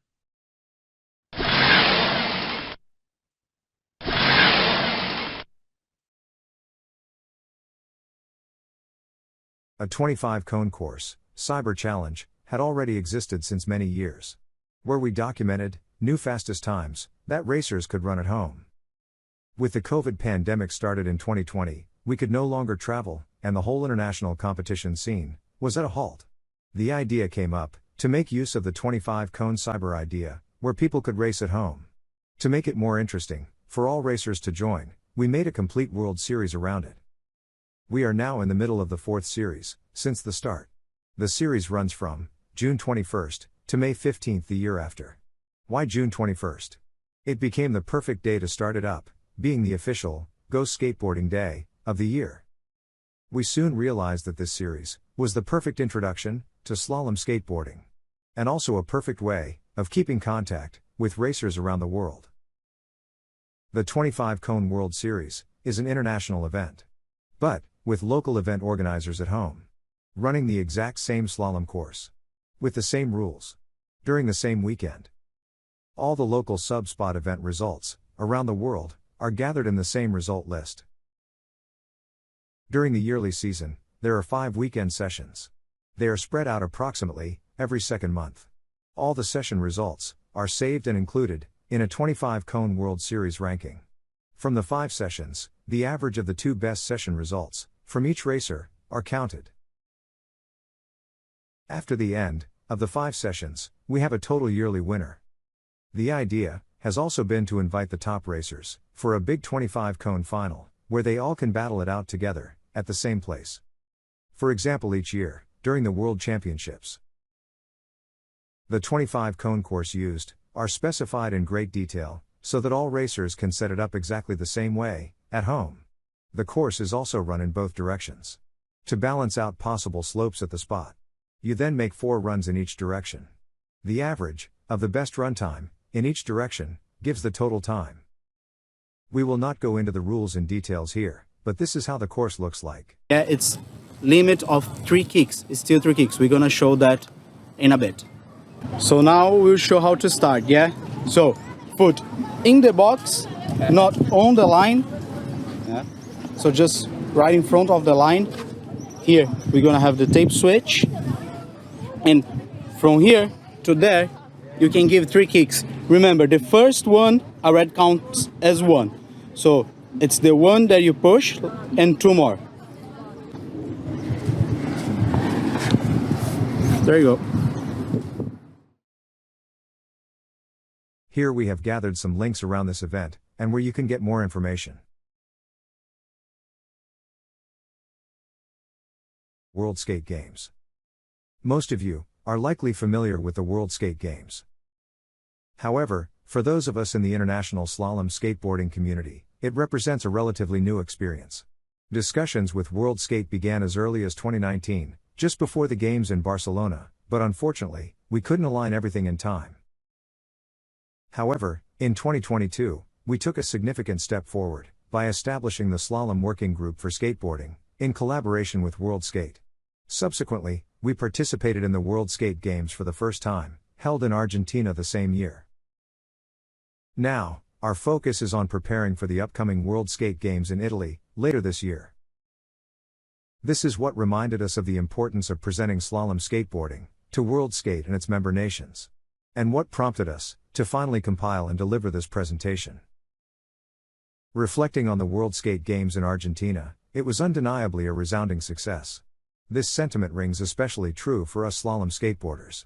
A 25 cone course, Cyber Challenge, had already existed since many years. Where we documented new fastest times that racers could run at home. With the COVID pandemic started in 2020, we could no longer travel, and the whole international competition scene was at a halt. The idea came up to make use of the 25 cone cyber idea, where people could race at home. To make it more interesting for all racers to join, we made a complete World Series around it. We are now in the middle of the 4th series, since the start. The series runs from June 21st to May 15th the year after. Why June 21st? It became the perfect day to start it up, being the official Go Skateboarding Day of the year. We soon realized that this series was the perfect introduction to slalom skateboarding, and also a perfect way of keeping contact with racers around the world. The 25 Cone World Series is an international event. But, with local event organizers at home. Running the exact same slalom course. With the same rules. During the same weekend. All the local sub-spot event results, around the world, are gathered in the same result list. During the yearly season, there are 5 weekend sessions. They are spread out approximately, every second month. All the session results, are saved and included, in a 25-cone World Series ranking. From the 5 sessions, the average of the 2 best session results, from each racer, are counted. After the end of the 5 sessions, we have a total yearly winner. The idea has also been to invite the top racers for a big 25-cone final, where they all can battle it out together at the same place. For example, each year, during the World Championships, the 25-cone course used are specified in great detail, so that all racers can set it up exactly the same way at home. The course is also run in both directions to balance out possible slopes at the spot. You then make 4 runs in each direction. The average of the best run time in each direction gives the total time. We will not go into the rules and details here, but this is how the course looks like. Yeah, it's limit of 3 kicks. It's still 3 kicks. We're gonna show that in a bit. So now we'll show how to start, yeah? So, foot in the box, not on the line. Yeah. So just right in front of the line. Here, we're gonna have the tape switch. And from here to there, you can give 3 kicks. Remember, the first one, a red counts as 1. So it's the one that you push and 2 more. There you go. Here we have gathered some links around this event, and where you can get more information. World Skate Games. Most of you are likely familiar with the World Skate Games. However, for those of us in the international slalom skateboarding community, it represents a relatively new experience. Discussions with World Skate began as early as 2019, just before the Games in Barcelona, but unfortunately, we couldn't align everything in time. However, in 2022, we took a significant step forward by establishing the Slalom Working Group for Skateboarding, in collaboration with World Skate. Subsequently, we participated in the World Skate Games for the first time, held in Argentina the same year. Now, our focus is on preparing for the upcoming World Skate Games in Italy, later this year. This is what reminded us of the importance of presenting slalom skateboarding to World Skate and its member nations. And what prompted us to finally compile and deliver this presentation. Reflecting on the World Skate Games in Argentina, it was undeniably a resounding success. This sentiment rings especially true for us slalom skateboarders.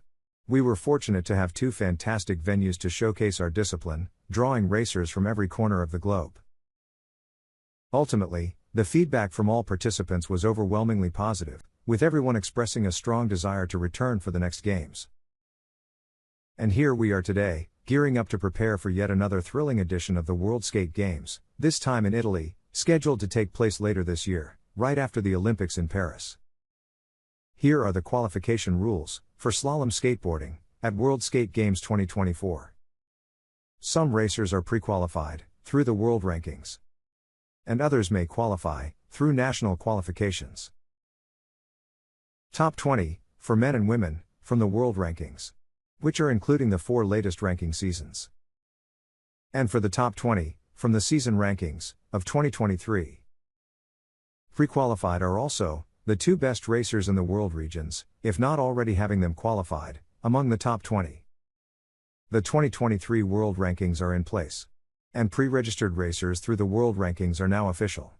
We were fortunate to have 2 fantastic venues to showcase our discipline, drawing racers from every corner of the globe. Ultimately, the feedback from all participants was overwhelmingly positive, with everyone expressing a strong desire to return for the next games. And here we are today, gearing up to prepare for yet another thrilling edition of the World Skate Games, this time in Italy, scheduled to take place later this year, right after the Olympics in Paris. Here are the qualification rules for slalom skateboarding at World Skate Games 2024. Some racers are pre-qualified through the world rankings, and others may qualify through national qualifications. Top 20 for men and women from the world rankings, which are including the 4 latest ranking seasons. And for the top 20 from the season rankings of 2023. Pre-qualified are also the 2 best racers in the world regions, if not already having them qualified, among the top 20. The 2023 world rankings are in place. And pre-registered racers through the world rankings are now official.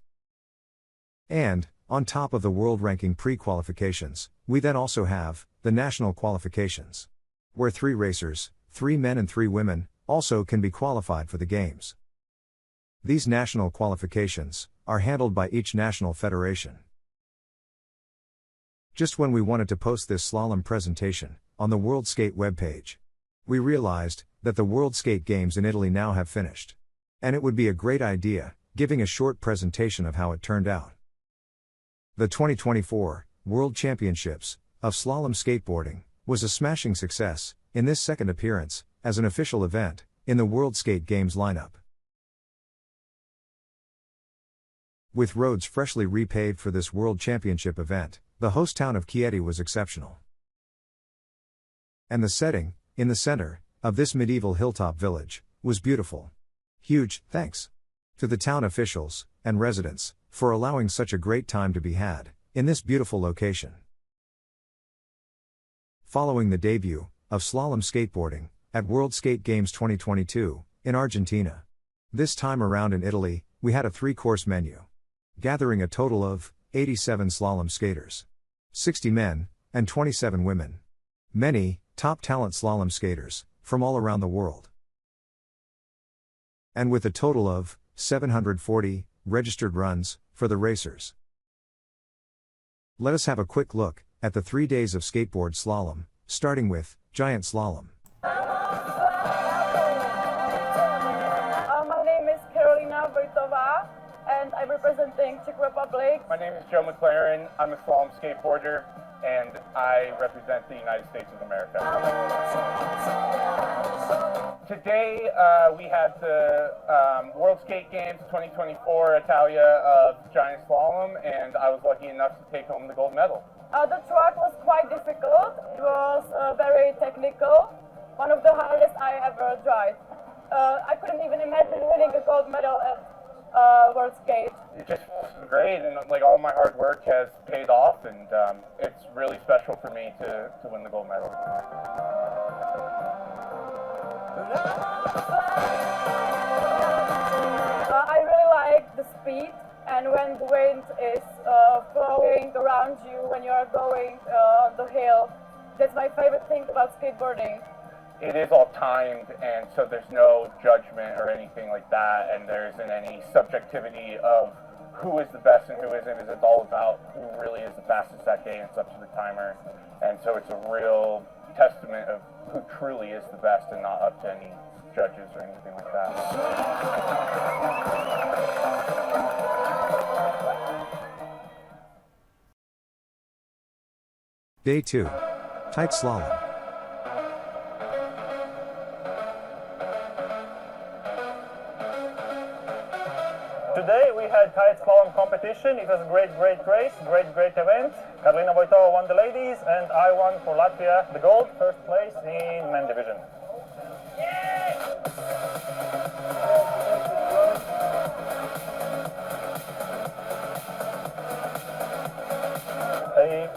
And, on top of the world ranking pre-qualifications, we then also have the national qualifications, where 3 racers, 3 men and 3 women, also can be qualified for the games. These national qualifications are handled by each national federation. Just when we wanted to post this slalom presentation on the World Skate webpage, we realized that the World Skate Games in Italy now have finished. And it would be a great idea, giving a short presentation of how it turned out. The 2024 World Championships of Slalom Skateboarding was a smashing success in this second appearance as an official event in the World Skate Games lineup. With roads freshly repaved for this World Championship event, the host town of Chieti was exceptional. And the setting, in the center, of this medieval hilltop village, was beautiful. Huge thanks to the town officials and residents for allowing such a great time to be had in this beautiful location. Following the debut of slalom skateboarding at World Skate Games 2022 in Argentina. This time around in Italy, we had a 3-course menu, gathering a total of 87 slalom skaters, 60 men and 27 women. Many top talent slalom skaters from all around the world. And with a total of 740 registered runs for the racers. Let us have a quick look at the 3 days of skateboard slalom, starting with giant slalom. My name is Carolina Vojtová, and I'm representing Czech Republic. My name is Joe McLaren. I'm a slalom skateboarder, and I represent the United States of America. Today, we had the World Skate Games 2024 Italia of giant slalom, and I was lucky enough to take home the gold medal. The track was quite difficult. It was very technical, one of the hardest I ever tried. I couldn't even imagine winning a gold medal at World Skate. It just was great, and like all my hard work has paid off, and it's really special for me to win the gold medal. I really like the speed, and when the wind is blowing around you when you are going on the hill, that's my favorite thing about skateboarding. It is all timed, and so there's no judgment or anything like that, and there isn't any subjectivity of who is the best and who isn't, because it's all about who really is the fastest that day, and it's up to the timer. And so it's a real testament of who truly is the best and not up to any judges or anything like that. Day 2. Tight slalom. Today we had tight slalom competition. It was a great race, great event. Carolina Vojtová won the ladies, and I won for Latvia the gold, first place in men division.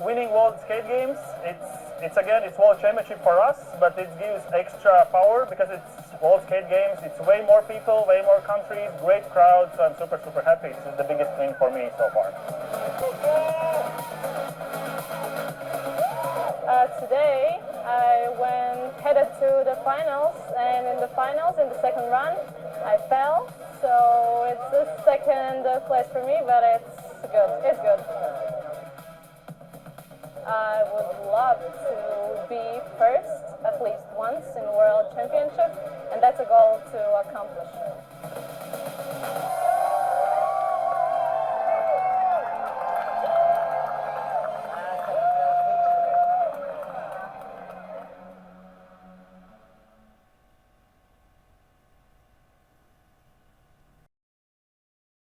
Winning World Skate Games, it's World Championship for us, but it gives extra power because it's World Skate Games. It's way more people, way more countries, great crowd, so I'm super happy. This is the biggest win for me so far. Today I headed to the finals, and in the finals, in the second run, I fell. So it's the second place for me, but it's good. It's good. I would love to be first at least once in the World Championship, and that's a goal to accomplish.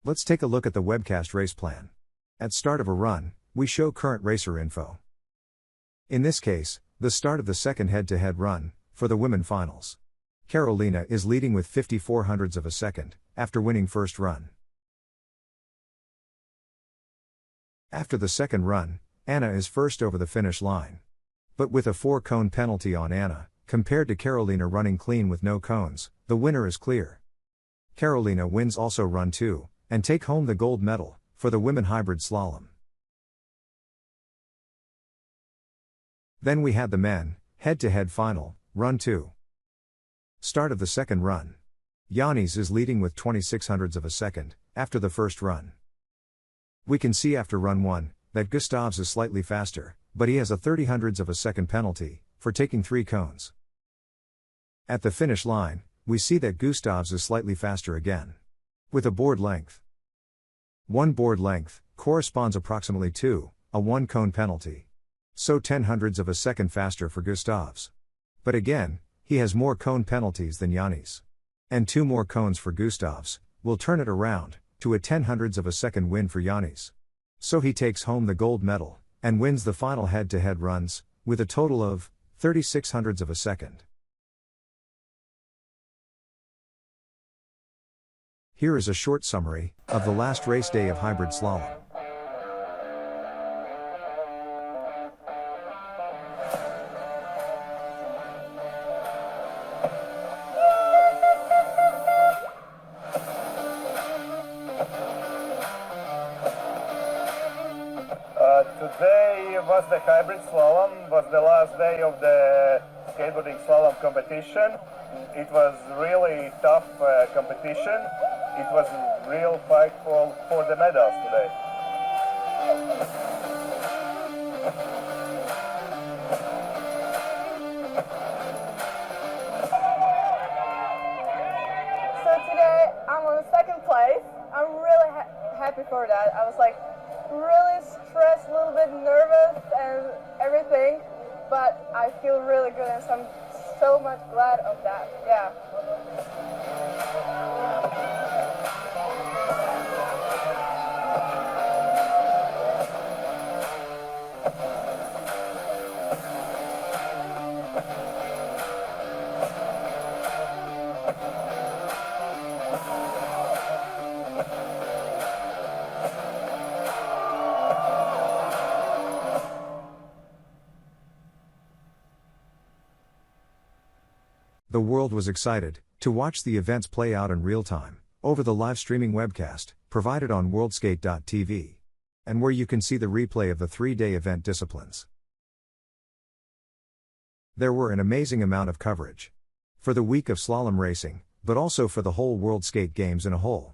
Let's take a look at the webcast race plan. At start of a run, we show current racer info. In this case, the start of the second head-to-head run, for the women finals. Carolina is leading with 54 hundredths of a second, after winning first run. After the second run, Anna is first over the finish line. But with a 4-cone penalty on Anna, compared to Carolina running clean with no cones, the winner is clear. Carolina wins also run 2, and take home the gold medal, for the women hybrid slalom. Then we had the men, head-to-head final, run 2. Start of the second run. Yannis is leading with 26 hundredths of a second, after the first run. We can see after run 1, that Gustavs is slightly faster, but he has a 30 hundredths of a second penalty, for taking 3 cones. At the finish line, we see that Gustavs is slightly faster again. With a board length. 1 board length, corresponds approximately to, a 1-cone penalty. So 10 hundredths of a second faster for Gustavs. But again, he has more cone penalties than Yannis. And 2 more cones for Gustavs, will turn it around, to a 0.1 of a second win for Yannis. So he takes home the gold medal, and wins the final head-to-head runs, with a total of 0.36 of a second. Here is a short summary of the last race day of hybrid slalom. Today was the hybrid slalom, was the last day of the skateboarding slalom competition. It was really tough competition. It was a real fight for the medals today. So today I'm on second place. I'm really happy for that. I was like really stressed, a little bit nervous and everything, but I feel really good and so I'm so much glad of that. Yeah. The world was excited to watch the events play out in real time over the live streaming webcast provided on worldskate.tv, and where you can see the replay of the 3-day event disciplines. There were an amazing amount of coverage for the week of slalom racing, but also for the whole World Skate Games in a whole.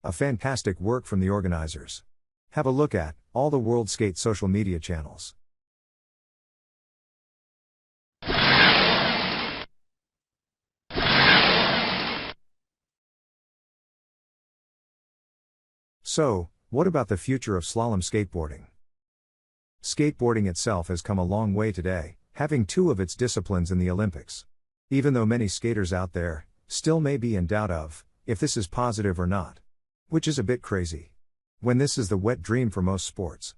A fantastic work from the organizers. Have a look at all the World Skate social media channels. So, what about the future of slalom skateboarding? Skateboarding itself has come a long way today, having 2 of its disciplines in the Olympics. Even though many skaters out there still may be in doubt of if this is positive or not. Which is a bit crazy, when this is the wet dream for most sports.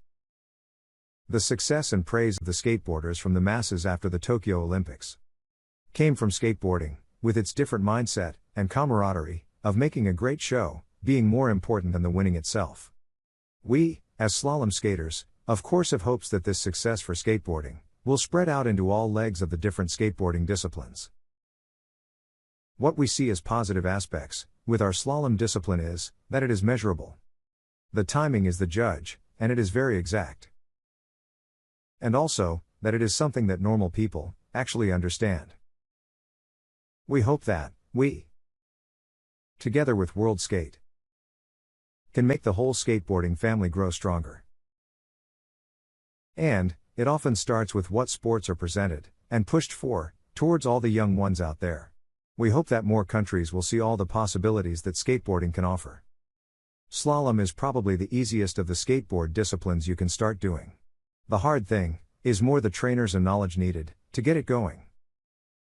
The success and praise of the skateboarders from the masses after the Tokyo Olympics came from skateboarding, with its different mindset and camaraderie of making a great show being more important than the winning itself. We, as slalom skaters, of course have hopes that this success for skateboarding will spread out into all legs of the different skateboarding disciplines. What we see as positive aspects with our slalom discipline is that it is measurable. The timing is the judge, and it is very exact. And also, that it is something that normal people actually understand. We hope that we, together with World Skate, can make the whole skateboarding family grow stronger. And it often starts with what sports are presented and pushed for towards all the young ones out there. We hope that more countries will see all the possibilities that skateboarding can offer. Slalom is probably the easiest of the skateboard disciplines you can start doing. The hard thing is more the trainers and knowledge needed to get it going.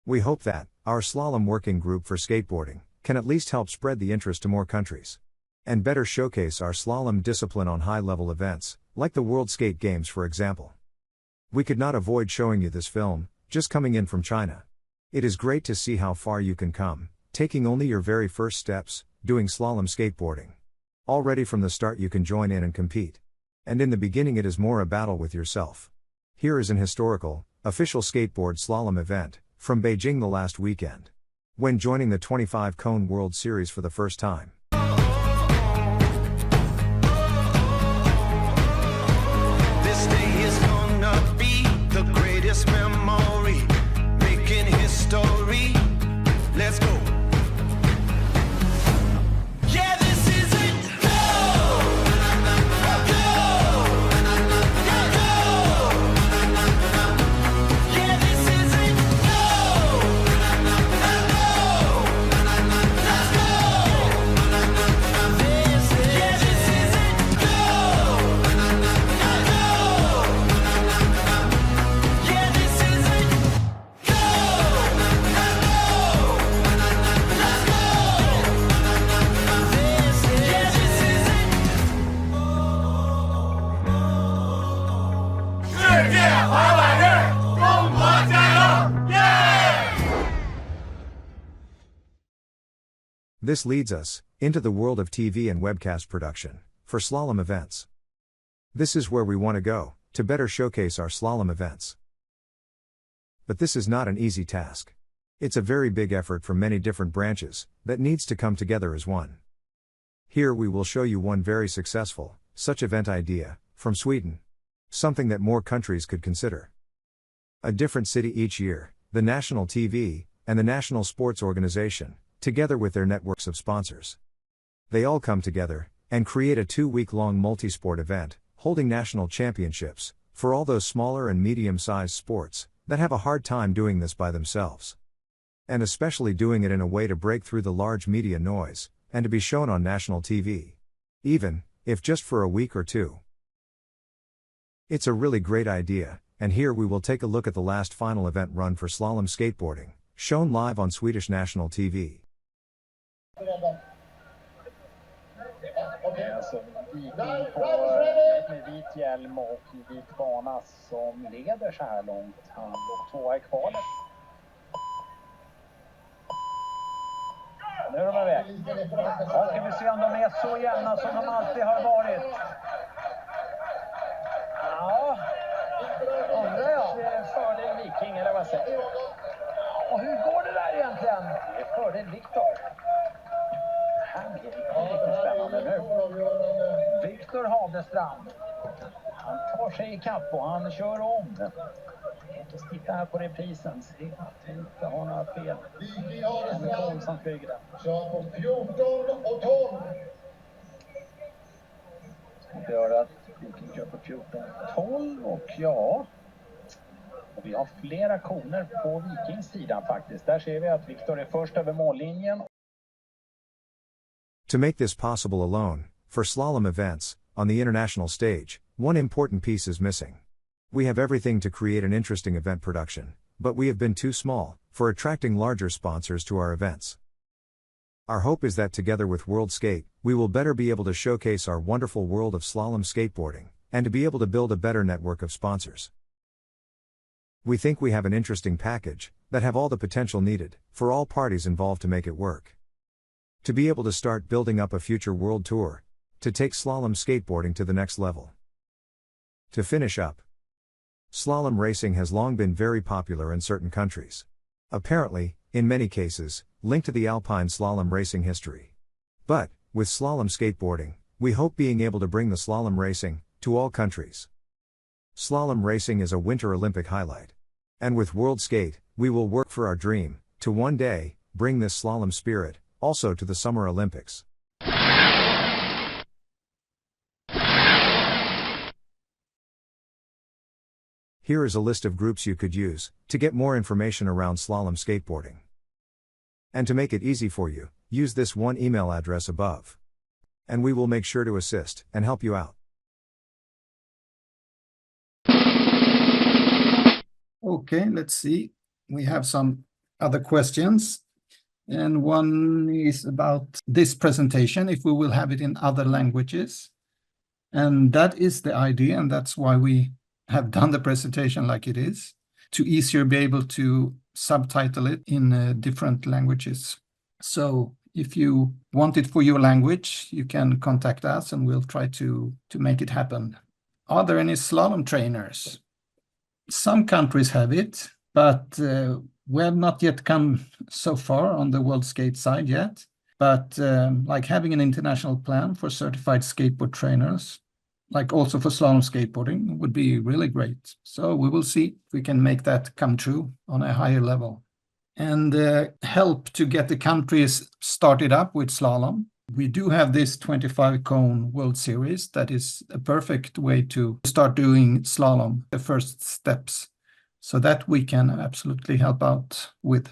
We hope that our slalom working group for skateboarding can at least help spread the interest to more countries and better showcase our slalom discipline on high-level events, like the World Skate Games for example. We could not avoid showing you this film, just coming in from China. It is great to see how far you can come, taking only your very first steps, doing slalom skateboarding. Already from the start you can join in and compete. And in the beginning it is more a battle with yourself. Here is an historical, official skateboard slalom event, from Beijing the last weekend, when joining the 25-cone World Series for the first time. This day is gonna be the greatest memory, making history. Let's go. Yeah, this is it. Go! Go! Go! Yeah, this is it. Go! Go! Let's go! This leads us into the world of TV and webcast production for slalom events. This is where we want to go to better showcase our slalom events. But this is not an easy task. It's a very big effort from many different branches that needs to come together as one. Here we will show you one very successful such event idea from Sweden. Something that more countries could consider. A different city each year, the national TV and the national sports organization, together with their networks of sponsors. They all come together and create a 2-week-long multi-sport event, holding national championships for all those smaller and medium-sized sports that have a hard time doing this by themselves. And especially doing it in a way to break through the large media noise and to be shown on national TV. Even if just for a week or two. It's a really great idea, and here we will take a look at the last final event run for slalom skateboarding, shown live on Swedish national TV. Alltså, Viking med vit hjälm och vit bana som leder så här långt. Han låg 2 i kvalet. Nu är de iväg. Ja, ska vi se om de är så jämna som de alltid har varit. Ja, undrar jag. Fördel Viking, eller vad säger du? Och hur går det där egentligen? Det är fördel Viktor. Han är riktigt spännande nu. Viktor Hadestrand. Han tar sig i kapp och han kör om. Låt oss titta här på reprisen. Se att vi inte har några fel. En Kohl som flyger där. Kör på 14 och 12. Det gör att Viking kör på 14 och 12 och ja. Och vi har flera koner på Vikings sidan faktiskt. Där ser vi att Viktor är först över mållinjen. To make this possible alone, for slalom events, on the international stage, one important piece is missing. We have everything to create an interesting event production, but we have been too small for attracting larger sponsors to our events. Our hope is that together with World Skate, we will better be able to showcase our wonderful world of slalom skateboarding, and to be able to build a better network of sponsors. We think we have an interesting package that have all the potential needed for all parties involved to make it work. To be able to start building up a future world tour, to take slalom skateboarding to the next level. To finish up, slalom racing has long been very popular in certain countries. Apparently, in many cases, linked to the alpine slalom racing history. But, with slalom skateboarding, we hope being able to bring the slalom racing to all countries. Slalom racing is a Winter Olympic highlight. And with World Skate, we will work for our dream to one day bring this slalom spirit also to the Summer Olympics. Here is a list of groups you could use to get more information around slalom skateboarding. And to make it easy for you, use this one email address above. And we will make sure to assist and help you out. Okay, let's see. We have some other questions. And one is about this presentation, if we will have it in other languages. And that is the idea, and that's why we have done the presentation like it is, to easier be able to subtitle it in different languages. So if you want it for your language, you can contact us and we'll try to make it happen. Are there any slalom trainers? Some countries have it, but we have not yet come so far on the World Skate side yet. But like having an international plan for certified skateboard trainers, like also for slalom skateboarding, would be really great. So we will see if we can make that come true on a higher level. And help to get the countries started up with slalom. We do have this 25-cone World Series that is a perfect way to start doing slalom, the first steps. So that we can absolutely help out with.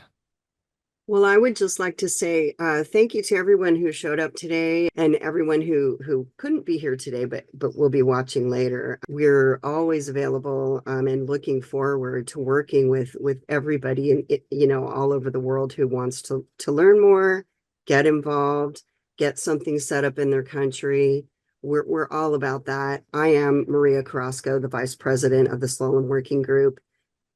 Well, I would just like to say thank you to everyone who showed up today and everyone who couldn't be here today, but will be watching later. We're always available and looking forward to working with everybody and all over the world who wants to learn more, get involved, get something set up in their country. We're all about that. I am Maria Carrasco, the Vice President of the Slalom Working Group.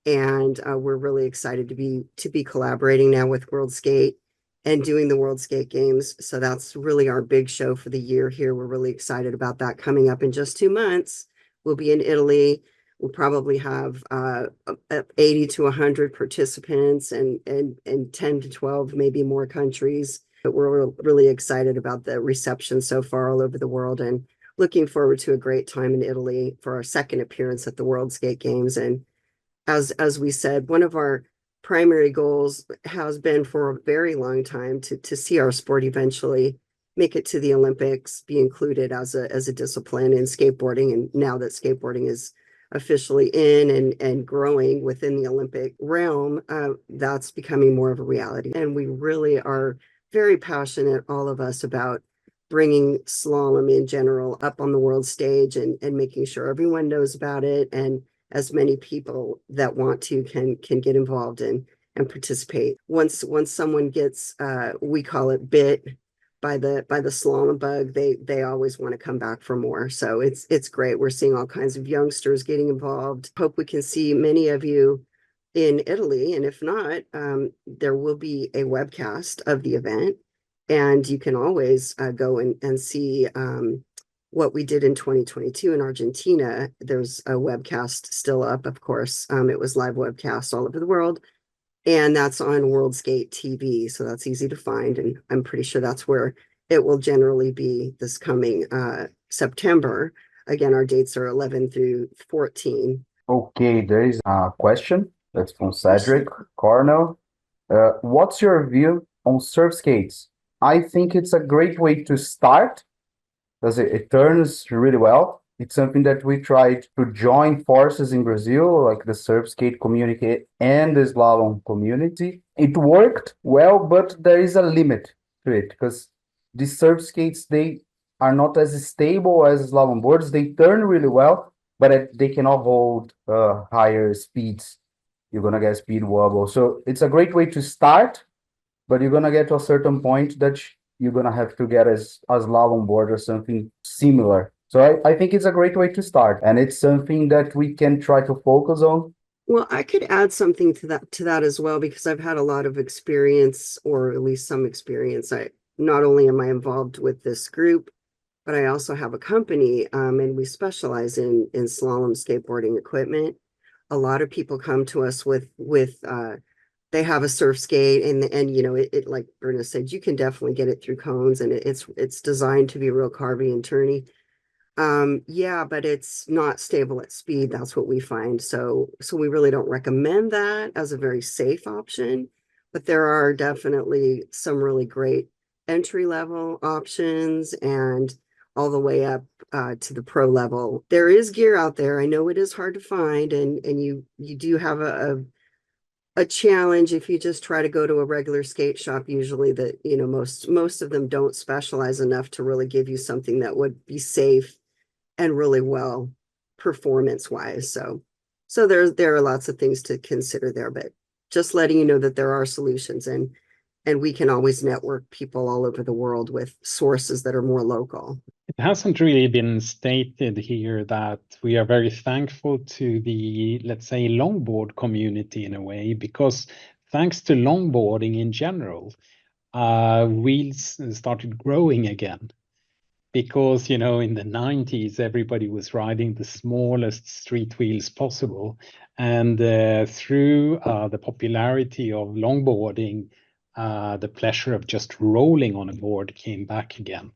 And we're really excited to be collaborating now with World Skate and doing the World Skate Games. So that's really our big show for the year here. We're really excited about that coming up in just 2 months. We'll be in Italy. We'll probably have 80 to 100 participants and 10 to 12, maybe more countries. But we're really excited about the reception so far all over the world and looking forward to a great time in Italy for our second appearance at the World Skate Games. And as we said, one of our primary goals has been for a very long time to see our sport eventually make it to the Olympics, be included as a discipline in skateboarding. And now that skateboarding is officially in and growing within the Olympic realm, that's becoming more of a reality. And we really are very passionate, all of us, about bringing slalom in general up on the world stage and making sure everyone knows about it, and as many people that want to can get involved and participate. Once someone gets we call it bit by the slalom bug, they always want to come back for more. So it's great. We're seeing all kinds of youngsters getting involved. Hope we can see many of you in Italy, and if not, there will be a webcast of the event, and you can always go and see what we did in 2022 in Argentina. There's a webcast still up, of course. It was live webcast all over the world, and that's on World Skate TV, so that's easy to find, and I'm pretty sure that's where it will generally be this coming September. Again, our dates are 11 through 14. Okay, there is a question that's from Cedric Cornell. What's your view on surf skates? I think it's a great way to start because it turns really well. It's something that we tried to join forces in Brazil, like the surf skate community and the slalom community. It worked well, but there is a limit to it because the surf skates, they are not as stable as slalom boards. They turn really well, but they cannot hold higher speeds. You're going to get speed wobble. So it's a great way to start, but you're going to get to a certain point that you're going to have to get a slalom board or something similar. So I think it's a great way to start, and it's something that we can try to focus on. Well, I could add something to that as well, because I've had a lot of experience, or at least some experience. Not only am I involved with this group, but I also have a company, and we specialize in slalom skateboarding equipment. A lot of people come to us with they have a surf skate, and you know, it like Berna said, you can definitely get it through cones, and it's designed to be real carvy and turny. Yeah, but it's not stable at speed. That's what we find. So we really don't recommend that as a very safe option, but there are definitely some really great entry level options, and all the way up to the pro level. There is gear out there. I know it is hard to find, and you do have a challenge if you just try to go to a regular skate shop. Usually that, you know, most of them don't specialize enough to really give you something that would be safe and really well performance wise. So there are lots of things to consider there, but just letting you know that there are solutions, and we can always network people all over the world with sources that are more local. It hasn't really been stated here that we are very thankful to the, let's say, longboard community in a way, because thanks to longboarding in general, wheels started growing again. Because, you know, in the 90s, everybody was riding the smallest street wheels possible. And through the popularity of longboarding, the pleasure of just rolling on a board came back again.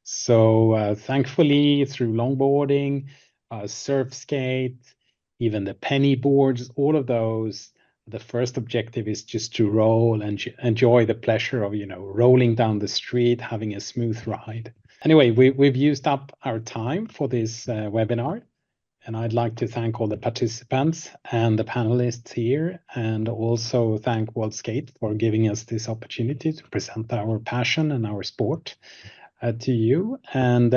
So thankfully, through longboarding, surf skate, even the penny boards, all of those, the first objective is just to roll and enjoy the pleasure of, you know, rolling down the street, having a smooth ride. Anyway, we've used up our time for this webinar, and I'd like to thank all the participants and the panelists here, and also thank World Skate for giving us this opportunity to present our passion and our sport to you. And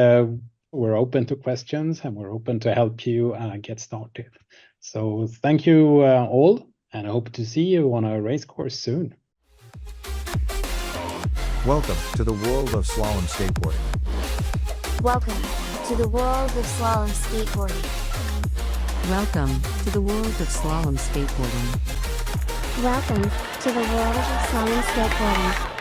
we're open to questions, and we're open to help you get started. So thank you all, and I hope to see you on a race course soon. Welcome to the world of slalom skateboarding. Welcome to the world of slalom skateboarding. Welcome to the world of slalom skateboarding. Welcome to the world of slalom skateboarding.